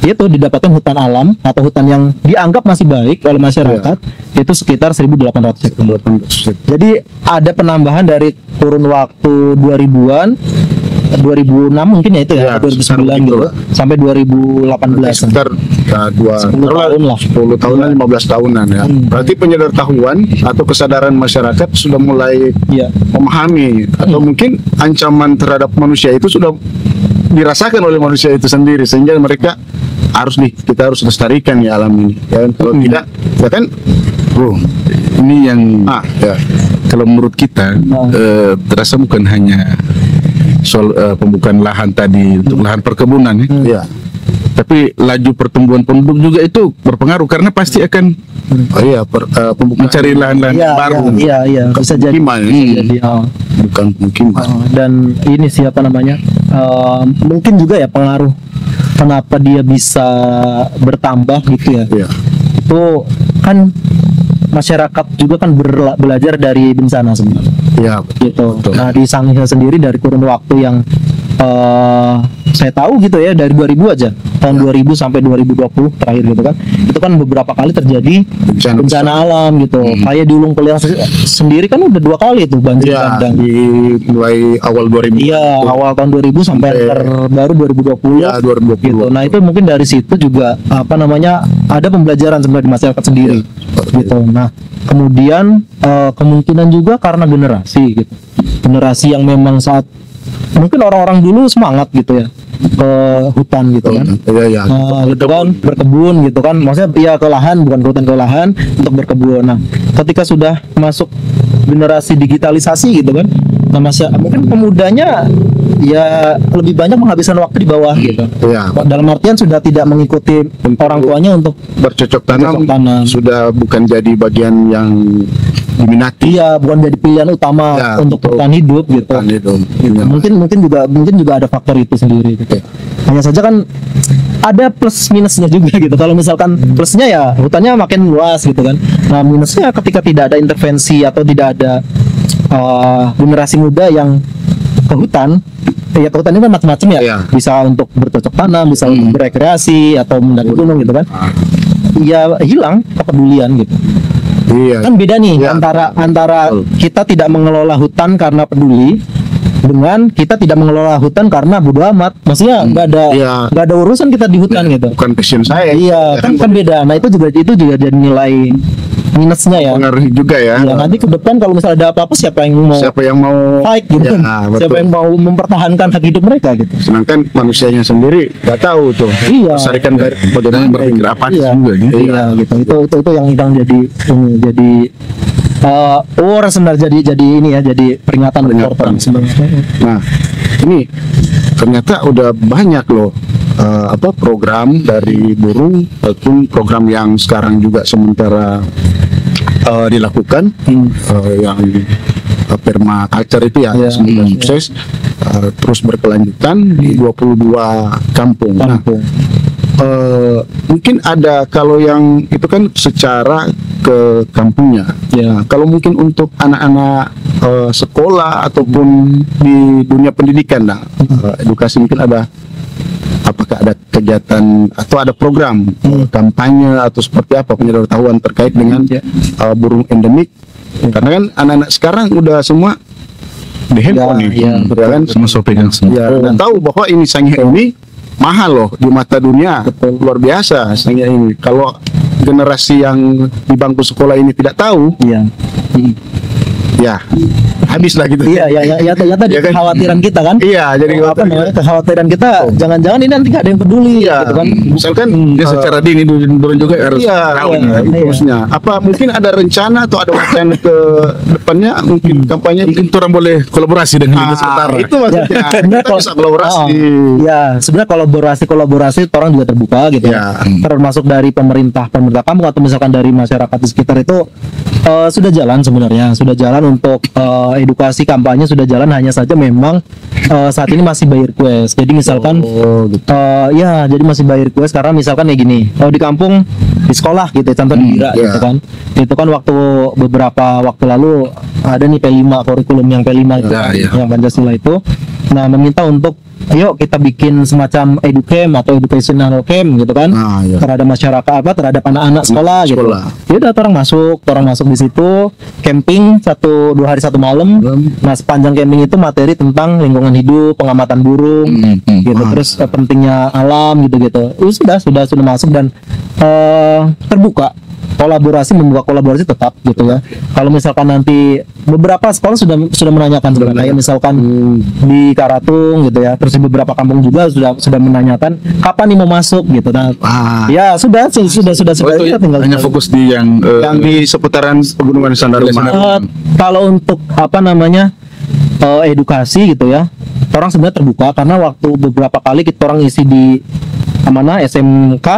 Speaker 1: didapatkan hutan alam atau hutan yang dianggap masih baik oleh masyarakat itu sekitar 1.800 hektar. Jadi ada penambahan dari kurun waktu 2000-an 2006 mungkin ya itu ya, 2009 gitu sampai 2018.
Speaker 2: Sekitar
Speaker 1: 10 tahun lah.
Speaker 2: 10 tahunan, 15 tahunan ya. Berarti penyedertahuan atau kesadaran masyarakat sudah mulai memahami atau mungkin ancaman terhadap manusia itu sudah dirasakan oleh manusia itu sendiri, sehingga mereka kita harus lestarikan ya alam ini. Ya, kalau tidak, ya kan, bro,
Speaker 3: ini yang
Speaker 2: ya.
Speaker 3: kalau menurut kita terasa bukan hanya soal pembukaan lahan tadi untuk lahan perkebunan ya.
Speaker 2: Ya.
Speaker 3: Tapi laju pertumbuhan penduduk juga itu berpengaruh karena pasti akan mencari lahan-lahan baru.
Speaker 1: Iya, bisa jadi. Jadi,
Speaker 2: Bukan mungkin.
Speaker 1: Dan ini siapa namanya? Mungkin juga ya pengaruh kenapa dia bisa bertambah gitu ya.
Speaker 2: Iya.
Speaker 1: Itu kan masyarakat juga kan belajar dari bencana sebenarnya.
Speaker 2: Iya,
Speaker 1: Gitu.
Speaker 2: betul.
Speaker 1: Nah, di Sangihe sendiri dari kurun waktu yang saya tahu gitu ya, dari 2000 aja, tahun 2000 sampai 2020 terakhir gitu kan, itu kan beberapa kali terjadi bencana alam gitu. Kayak di Ulung Peliang sendiri kan udah 2 kali tuh banjir bandang.
Speaker 2: Di mulai awal 2000.
Speaker 1: Iya, awal tahun 2000 sampai terbaru 2020.
Speaker 2: Ya, 2020.
Speaker 1: Gitu. Nah, itu mungkin dari situ juga apa namanya, ada pembelajaran sebenarnya di masyarakat sendiri. Gitu. Nah, kemudian kemungkinan juga karena generasi gitu. Generasi yang memang saat mungkin orang-orang dulu semangat gitu ya ke hutan gitu kan.
Speaker 2: Iya.
Speaker 1: Gitu kan, berkebun gitu kan. Maksudnya ya ke lahan, bukan ke hutan, ke lahan untuk berkebun. Nah, ketika sudah masuk generasi digitalisasi gitu kan, nah mungkin pemudanya ya lebih banyak menghabiskan waktu di bawah gitu.
Speaker 2: Iya.
Speaker 1: Dalam artian sudah tidak mengikuti orang tuanya untuk
Speaker 2: Bercocok tanam,
Speaker 1: tanam.
Speaker 2: sudah bukan jadi bagian yang diminati.
Speaker 1: Iya, bukan jadi pilihan utama
Speaker 2: Ya,
Speaker 1: untuk
Speaker 2: betul.
Speaker 1: bertahan hidup gitu.
Speaker 2: Kan itu.
Speaker 1: Mungkin juga ada faktor itu sendiri gitu. Hanya saja kan ada plus minusnya juga gitu. Kalau misalkan plusnya ya hutannya makin luas gitu kan. Nah, minusnya ketika tidak ada intervensi atau tidak ada generasi muda yang ke hutan. Ya ke hutan ini kan macam-macam ya.
Speaker 2: Iya.
Speaker 1: Bisa untuk bercocok tanam, bisa untuk berekreasi atau mendaki gunung gitu kan. Ya hilang kepedulian gitu.
Speaker 2: Iya.
Speaker 1: Kan beda nih
Speaker 2: Ya.
Speaker 1: antara kita tidak mengelola hutan karena peduli dengan kita tidak mengelola hutan karena bodo amat. Maksudnya nggak ada urusan kita di hutan gitu.
Speaker 2: Bukan passion saya.
Speaker 1: Iya, kan beda. Nah, itu juga jadi nilai minusnya ya.
Speaker 2: Pengaruh juga ya.
Speaker 1: Ya, nanti ke depan kalau misalnya ada apa-apa siapa yang mau fight gitu kan?
Speaker 2: Ya, betul.
Speaker 1: Siapa yang mau mempertahankan hak hidup mereka gitu.
Speaker 2: Sedangkan manusianya sendiri nggak tahu tuh.
Speaker 1: Iya.
Speaker 2: Melestarikan bagaimana berpikir apa
Speaker 1: Iya,
Speaker 3: juga, gitu.
Speaker 1: iya gitu. Itu yang jadi orang sebenarnya jadi ini ya, jadi peringatan
Speaker 2: Peringatan.
Speaker 1: sebenarnya.
Speaker 2: Nah, ini ternyata udah banyak loh program dari burung ataupun program yang sekarang juga sementara dilakukan yang permaculture itu ya,
Speaker 1: Iya.
Speaker 2: semoga sukses terus berkelanjutan di 22 kampung. Nah, mungkin ada kalau yang itu kan secara ke kampungnya.
Speaker 1: Ya.
Speaker 2: Nah, kalau mungkin untuk anak-anak sekolah ataupun di dunia pendidikan, edukasi mungkin ada. Apakah ada kegiatan atau ada program kampanye atau seperti apa penyederhanawan terkait dengan burung endemik? Karena kan anak-anak sekarang udah semua di handphone
Speaker 1: ya,
Speaker 2: ya kan?
Speaker 3: Semua pegang semua.
Speaker 2: Ya, dan tahu bahwa ini Sangihe ini mahal loh di mata dunia, luar biasa Sangihe ini. Kalau generasi yang di bangku sekolah ini tidak tahu,
Speaker 1: Iya.
Speaker 2: ya habis lah gitu.
Speaker 1: Iya, ya tadi
Speaker 2: Ya kan?
Speaker 1: kekhawatiran kita kan.
Speaker 2: Iya, jadi
Speaker 1: apa namanya, kekhawatiran kita jangan-jangan ini nanti nggak ada yang peduli
Speaker 2: Iya,
Speaker 1: gitu kan.
Speaker 2: misalkan
Speaker 3: Dia secara dini turun juga harus tahu.
Speaker 2: terusnya. Apa mungkin ada rencana atau ada wacana ke depannya mungkin kampanye?
Speaker 3: Mungkin orang boleh kolaborasi dengan Dinas Utara.
Speaker 2: Itu maksudnya.
Speaker 1: Ya, sebenarnya
Speaker 2: Kita bisa kolaborasi.
Speaker 1: Ya, sebenarnya kolaborasi orang juga terbuka gitu.
Speaker 2: Ya.
Speaker 1: Termasuk dari pemerintah kampung atau misalkan dari masyarakat di sekitar itu sudah jalan sebenarnya, sudah jalan untuk edukasi kampanye sudah jalan, hanya saja memang saat ini masih by request. Jadi misalkan ya jadi masih by request karena misalkan kayak gini, kalau di kampung di sekolah gitu ya, contoh di Bira gitu kan. Itu kan beberapa waktu lalu ada nih P5 kurikulum yang P5 itu yang Pancasila itu. Nah, meminta untuk ayo kita bikin semacam educamp atau educational camp gitu kan, terhadap masyarakat terhadap anak-anak sekolah gitu. Ya udah orang masuk di situ camping 1-2 hari 1 malam. Nah, sepanjang camping itu materi tentang lingkungan hidup, pengamatan burung gitu, terus pentingnya alam gitu. Sudah masuk dan terbuka. Membuka kolaborasi tetap gitu ya. Kalau misalkan nanti beberapa sekolah sudah menanyakan sebenarnya, kayak misalkan di Karatung gitu ya, terus di beberapa kampung juga sudah menanyakan kapan nih mau masuk gitu. Nah, ya sudah kita tinggal
Speaker 3: hanya fokus di yang
Speaker 2: di seputaran pegunungan Sandaruma.
Speaker 1: Kalau untuk edukasi gitu ya, orang sebenarnya terbuka karena waktu beberapa kali kita orang isi di mana SMK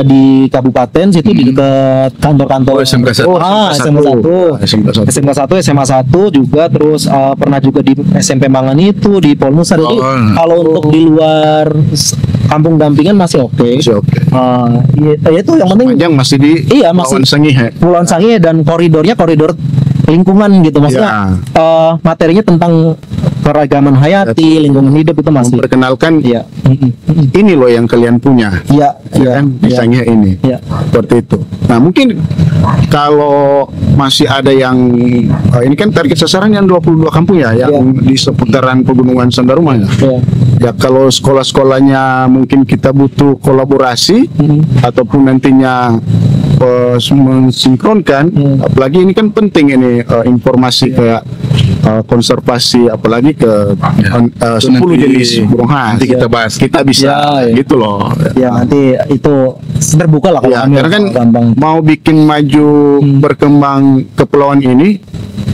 Speaker 1: di kabupaten situ di dekat kantor-kantor.
Speaker 3: SMK 1.
Speaker 1: SMK 1, SMA 1 juga, terus pernah juga di SMP Mangan itu di Polnusa. Jadi kalau untuk di luar kampung dampingan masih oke. Ya itu yang penting
Speaker 2: Panjang masih di
Speaker 1: masih
Speaker 2: Pulauan Sangihe.
Speaker 1: Pulauan Sangihe, dan koridornya koridor lingkungan gitu, maksudnya materinya tentang keragaman hayati, lingkungan hidup itu masih
Speaker 2: Memperkenalkan
Speaker 1: Iya.
Speaker 2: ini loh yang kalian punya.
Speaker 1: Iya,
Speaker 2: Kan misalnya ini.
Speaker 1: Iya.
Speaker 2: Seperti itu. Nah, mungkin kalau masih ada yang ini kan target sasaran yang 22 kampung ya, yang di seputaran Pegunungan Sandaruma ya.
Speaker 1: Iya.
Speaker 2: Ya kalau sekolah-sekolahnya mungkin kita butuh kolaborasi ataupun nantinya mensinkronkan, apalagi ini kan penting ini informasi kayak konservasi, apalagi ke 10 jenis burung khas.
Speaker 3: Nanti kita bahas.
Speaker 2: Kita bisa gitu loh.
Speaker 1: Ya nanti itu terbuka lah kalau
Speaker 2: Ya,
Speaker 1: kami
Speaker 2: karena kan
Speaker 1: gampang.
Speaker 2: mau bikin maju berkembang kepulauan ini,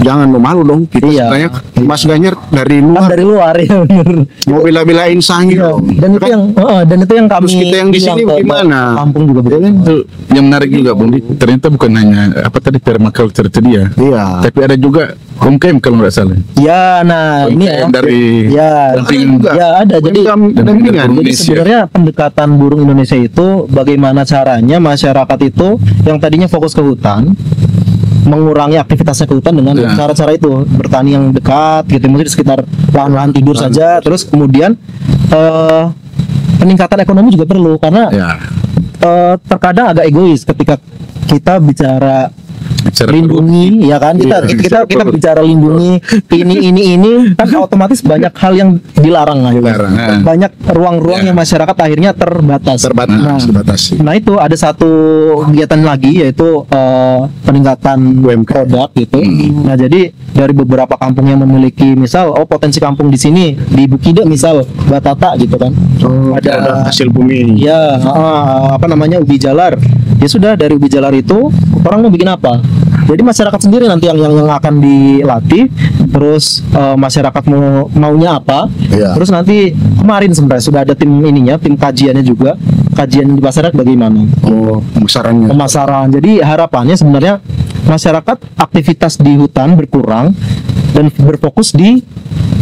Speaker 2: jangan malu dong kita sebenarnya. Mas Ganjar dari luar
Speaker 1: Dari luar ya bener.
Speaker 2: mau bela-belain Sangihe loh.
Speaker 1: Dan itu yang kami
Speaker 2: Terus kita yang di
Speaker 1: bilang
Speaker 2: sini
Speaker 1: ke
Speaker 2: gimana?
Speaker 1: kampung juga betul.
Speaker 3: Itu yang menarik juga Bung, ternyata bukan hanya permaculture itu dia,
Speaker 2: Iya.
Speaker 3: tapi ada juga UMKM kalau nggak salah.
Speaker 1: Ya, nah ini ya.
Speaker 3: Dari
Speaker 1: Dampingan.
Speaker 2: juga.
Speaker 1: Ya ada. Jadi
Speaker 2: dampingan.
Speaker 1: Jadi sebenarnya pendekatan burung Indonesia itu bagaimana caranya masyarakat itu yang tadinya fokus ke hutan mengurangi aktivitasnya ke hutan dengan cara-cara itu, bertani yang dekat gitu, mungkin di sekitar lahan-lahan tidur saja. Terus kemudian peningkatan ekonomi juga perlu, karena terkadang agak egois ketika kita bicara lindungi, ya kan, kita bicara lindungi ini kan otomatis banyak hal yang dilarang lah. Banyak ruang-ruang yang masyarakat akhirnya terbatas. Nah itu ada satu kegiatan lagi, yaitu peningkatan produk gitu. Nah jadi dari beberapa kampung yang memiliki misal potensi kampung di sini di Bukide misal batata gitu kan, ada
Speaker 2: hasil bumi.
Speaker 1: Ya ubi jalar. Ya sudah, dari ubi jalar itu orang mau bikin apa? Jadi masyarakat sendiri nanti yang akan dilatih. Terus masyarakat maunya apa? Terus nanti kemarin sebenarnya sudah ada tim ininya, tim kajiannya juga. Kajian di masyarakat bagaimana? Pemasaran. Jadi harapannya sebenarnya masyarakat aktivitas di hutan berkurang dan berfokus di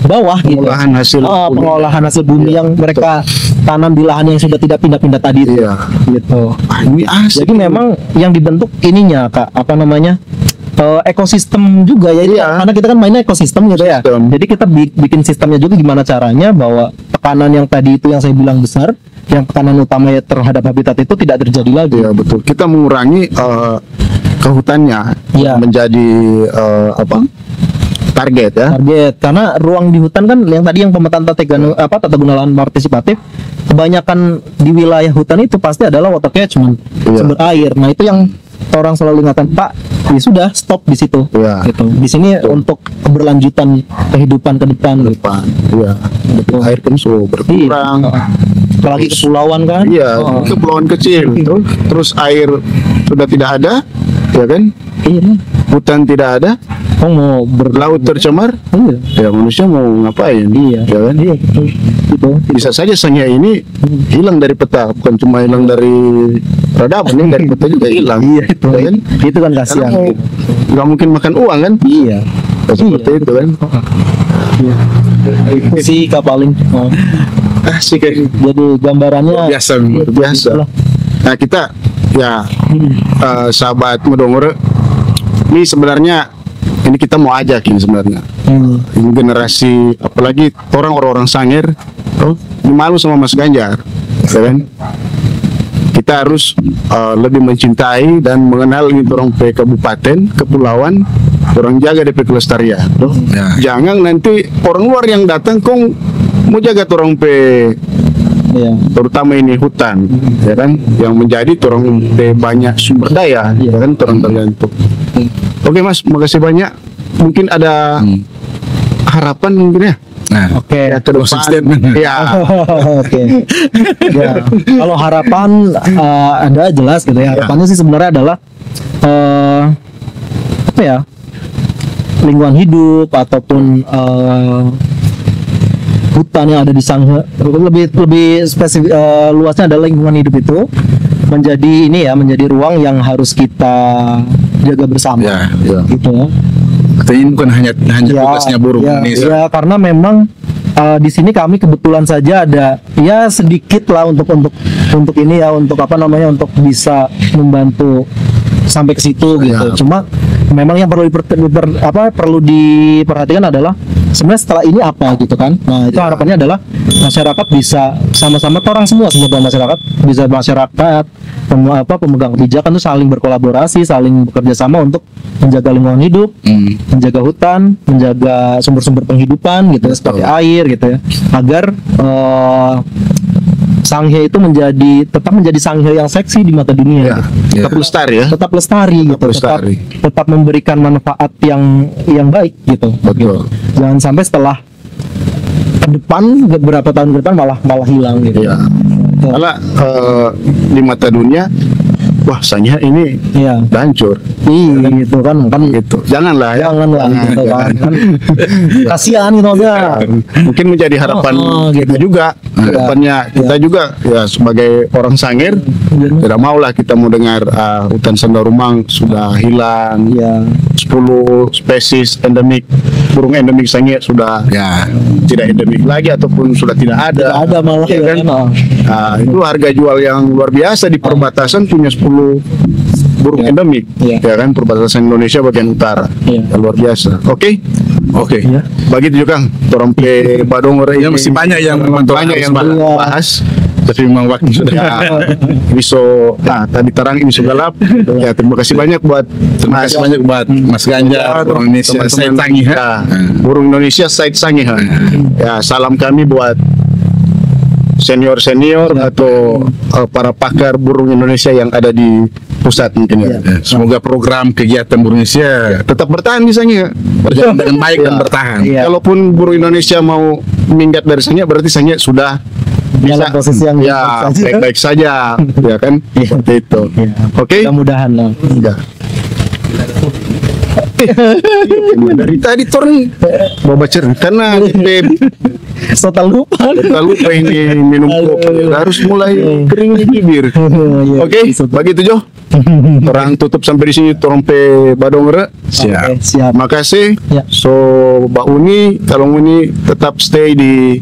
Speaker 1: bawah gitu. Pengolahan hasil bumi yang mereka tanam di lahan yang sudah tidak pindah-pindah tadi itu. Gitu.
Speaker 2: Ini asik.
Speaker 1: Jadi memang yang dibentuk ininya Kak, ekosistem juga ya, karena kita kan mainnya ekosistem gitu ya. Jadi kita bikin sistemnya juga gimana caranya bahwa tekanan yang tadi itu yang saya bilang besar, yang tekanan utama ya terhadap habitat itu tidak terjadi lagi.
Speaker 2: Iya betul. Kita mengurangi kehutannya menjadi target ya.
Speaker 1: Target, karena ruang di hutan kan yang tadi yang pemetaan tata guna lahan partisipatif, kebanyakan di wilayah hutan itu pasti adalah water catchment, sumber air. Nah itu yang orang selalu ingatkan, Pak, ya sudah stop di situ. Gitu. Di sini untuk keberlanjutan kehidupan ke depan.
Speaker 2: Betul. Air kan sudah berkurang.
Speaker 1: Apalagi kepulauan kan?
Speaker 2: Kepulauan kecil. Terus air sudah tidak ada, ya kan? Hutan tidak ada.
Speaker 1: Mau
Speaker 2: laut tercemar. Ya manusia mau ngapain? Ya kan?
Speaker 1: Gitu.
Speaker 2: Bisa saja Sangihe ini hilang dari peta, bukan cuma hilang dari peradaban, ini dari peta juga hilang.
Speaker 1: Itu kan? Itu kan kasihan.
Speaker 2: Nggak mungkin makan uang kan? Seperti itu kan?
Speaker 1: Si kapaling.
Speaker 2: Asik kan?
Speaker 1: Jadi gambarannya
Speaker 2: biasa. Nah kita sahabat Modongore, ini sebenarnya ini kita mau ajakin sebenarnya ini generasi, apalagi orang-orang Sangihe, ini malu sama Mas Ganjar, ya kan? Kita harus lebih mencintai dan mengenal ini orang pe kabupaten, kepulauan, orang jaga DP kelestarian. Jangan nanti orang luar yang datang kong mau jaga orang pe terutama ini hutan, ya kan, yang menjadi orang pe banyak sumber daya, ya kan, orang tergantung. Oke Mas, makasih banyak. Mungkin ada harapan mungkin ya.
Speaker 1: Oke.
Speaker 2: Ke depan.
Speaker 1: Kalau harapan ada jelas gitu ya. Harapannya sih sebenarnya adalah apa ya? lingkungan hidup ataupun hutan yang ada di Sanghe, lebih spesifik, luasnya adalah lingkungan hidup itu menjadi ruang yang harus kita jaga bersama.
Speaker 3: Ya.
Speaker 1: Gitu ya.
Speaker 3: Artinya ini bukan hanya tugasnya burung Indonesia.
Speaker 1: Ya, karena memang di sini kami kebetulan saja ada ya sedikit lah untuk ini ya, untuk untuk bisa membantu sampai ke situ gitu.
Speaker 3: Ya.
Speaker 1: Cuma memang yang perlu diperhatikan adalah sebenarnya setelah ini apa gitu kan. Nah, itu harapannya adalah masyarakat bisa sama-sama, orang semua masyarakat bisa, pemegang kebijakan itu saling berkolaborasi, saling bekerja sama untuk menjaga lingkungan hidup, menjaga hutan, menjaga sumber-sumber penghidupan gitu, seperti air gitu ya, agar Sanghe itu tetap menjadi Sanghe yang seksi di mata dunia.
Speaker 2: Tetap lestari ya.
Speaker 1: Tetap lestari gitu. Tetap memberikan manfaat yang baik gitu.
Speaker 2: Betul.
Speaker 1: Jangan sampai setelah ke depan, beberapa tahun ke depan malah hilang gitu.
Speaker 2: Iya. Karena di mata dunia, wah Sanghe ini udah hancur.
Speaker 1: Iya gitu kan
Speaker 2: Gitu. Janganlah
Speaker 1: gitu kan. Kasihan gitu ya.
Speaker 2: Mungkin menjadi harapan
Speaker 1: gitu.
Speaker 2: kita juga. Harapannya kita juga ya sebagai orang Sangir tidak maulah kita mau dengar hutan Sandarumang sudah hilang. 10 spesies endemik burung endemik Sangir sudah tidak endemik lagi ataupun sudah tidak ada.
Speaker 1: Tidak ada malah
Speaker 2: ya kan? Itu harga jual yang luar biasa di perbatasan punya 10 burung endemik ya kan, perbatasan Indonesia bagian utara. Luar biasa. Oke. Begitu juga Kang Torompe Badongore
Speaker 3: Ya masih banyak yang
Speaker 2: bahas.
Speaker 3: Tapi memang waktu sudah
Speaker 2: tadi terang ini sudah gelap. Ya terima kasih banyak buat
Speaker 3: Mas Ganjar, burung Indonesia Said Sanghe.
Speaker 2: Burung Indonesia Said Sanghe. Ya salam kami buat senior atau para pakar burung Indonesia yang ada di pusat mungkin ya.
Speaker 3: Semoga program kegiatan burung Indonesia
Speaker 2: tetap bertahan di Sanghe,
Speaker 3: berjalan dengan baik dan bertahan.
Speaker 2: Kalaupun burung Indonesia mau minggat dari Sanghe, berarti Sanghe sudah bisa
Speaker 1: posisi yang
Speaker 2: baik-baik saja, ya kan? Seperti itu. Oke.
Speaker 1: Mudah-mudahan lah.
Speaker 2: Dari tadi Tor mau baca karena
Speaker 1: Total lupa
Speaker 2: ini minum kopi harus mulai kering di bibir. Oke, begitu Jo. Orang tutup sampai di sini Torompe Badongore.
Speaker 1: Siap.
Speaker 2: Makasih. So Mbak Uni, kalau Uni tetap stay di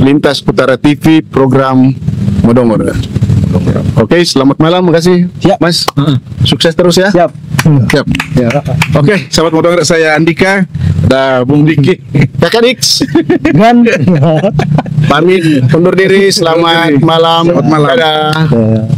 Speaker 2: Lintas Utara TV program Modongore. Oke, selamat malam, makasih.
Speaker 1: Siap.
Speaker 2: Mas. Sukses terus ya.
Speaker 1: Siap.
Speaker 2: Oke, sahabat Modongore, saya Andika dan Bung Diki. Kakak Dix.
Speaker 1: Dan
Speaker 2: pamit undur diri. Selamat malam.
Speaker 3: Selamat malam.
Speaker 2: Dadah.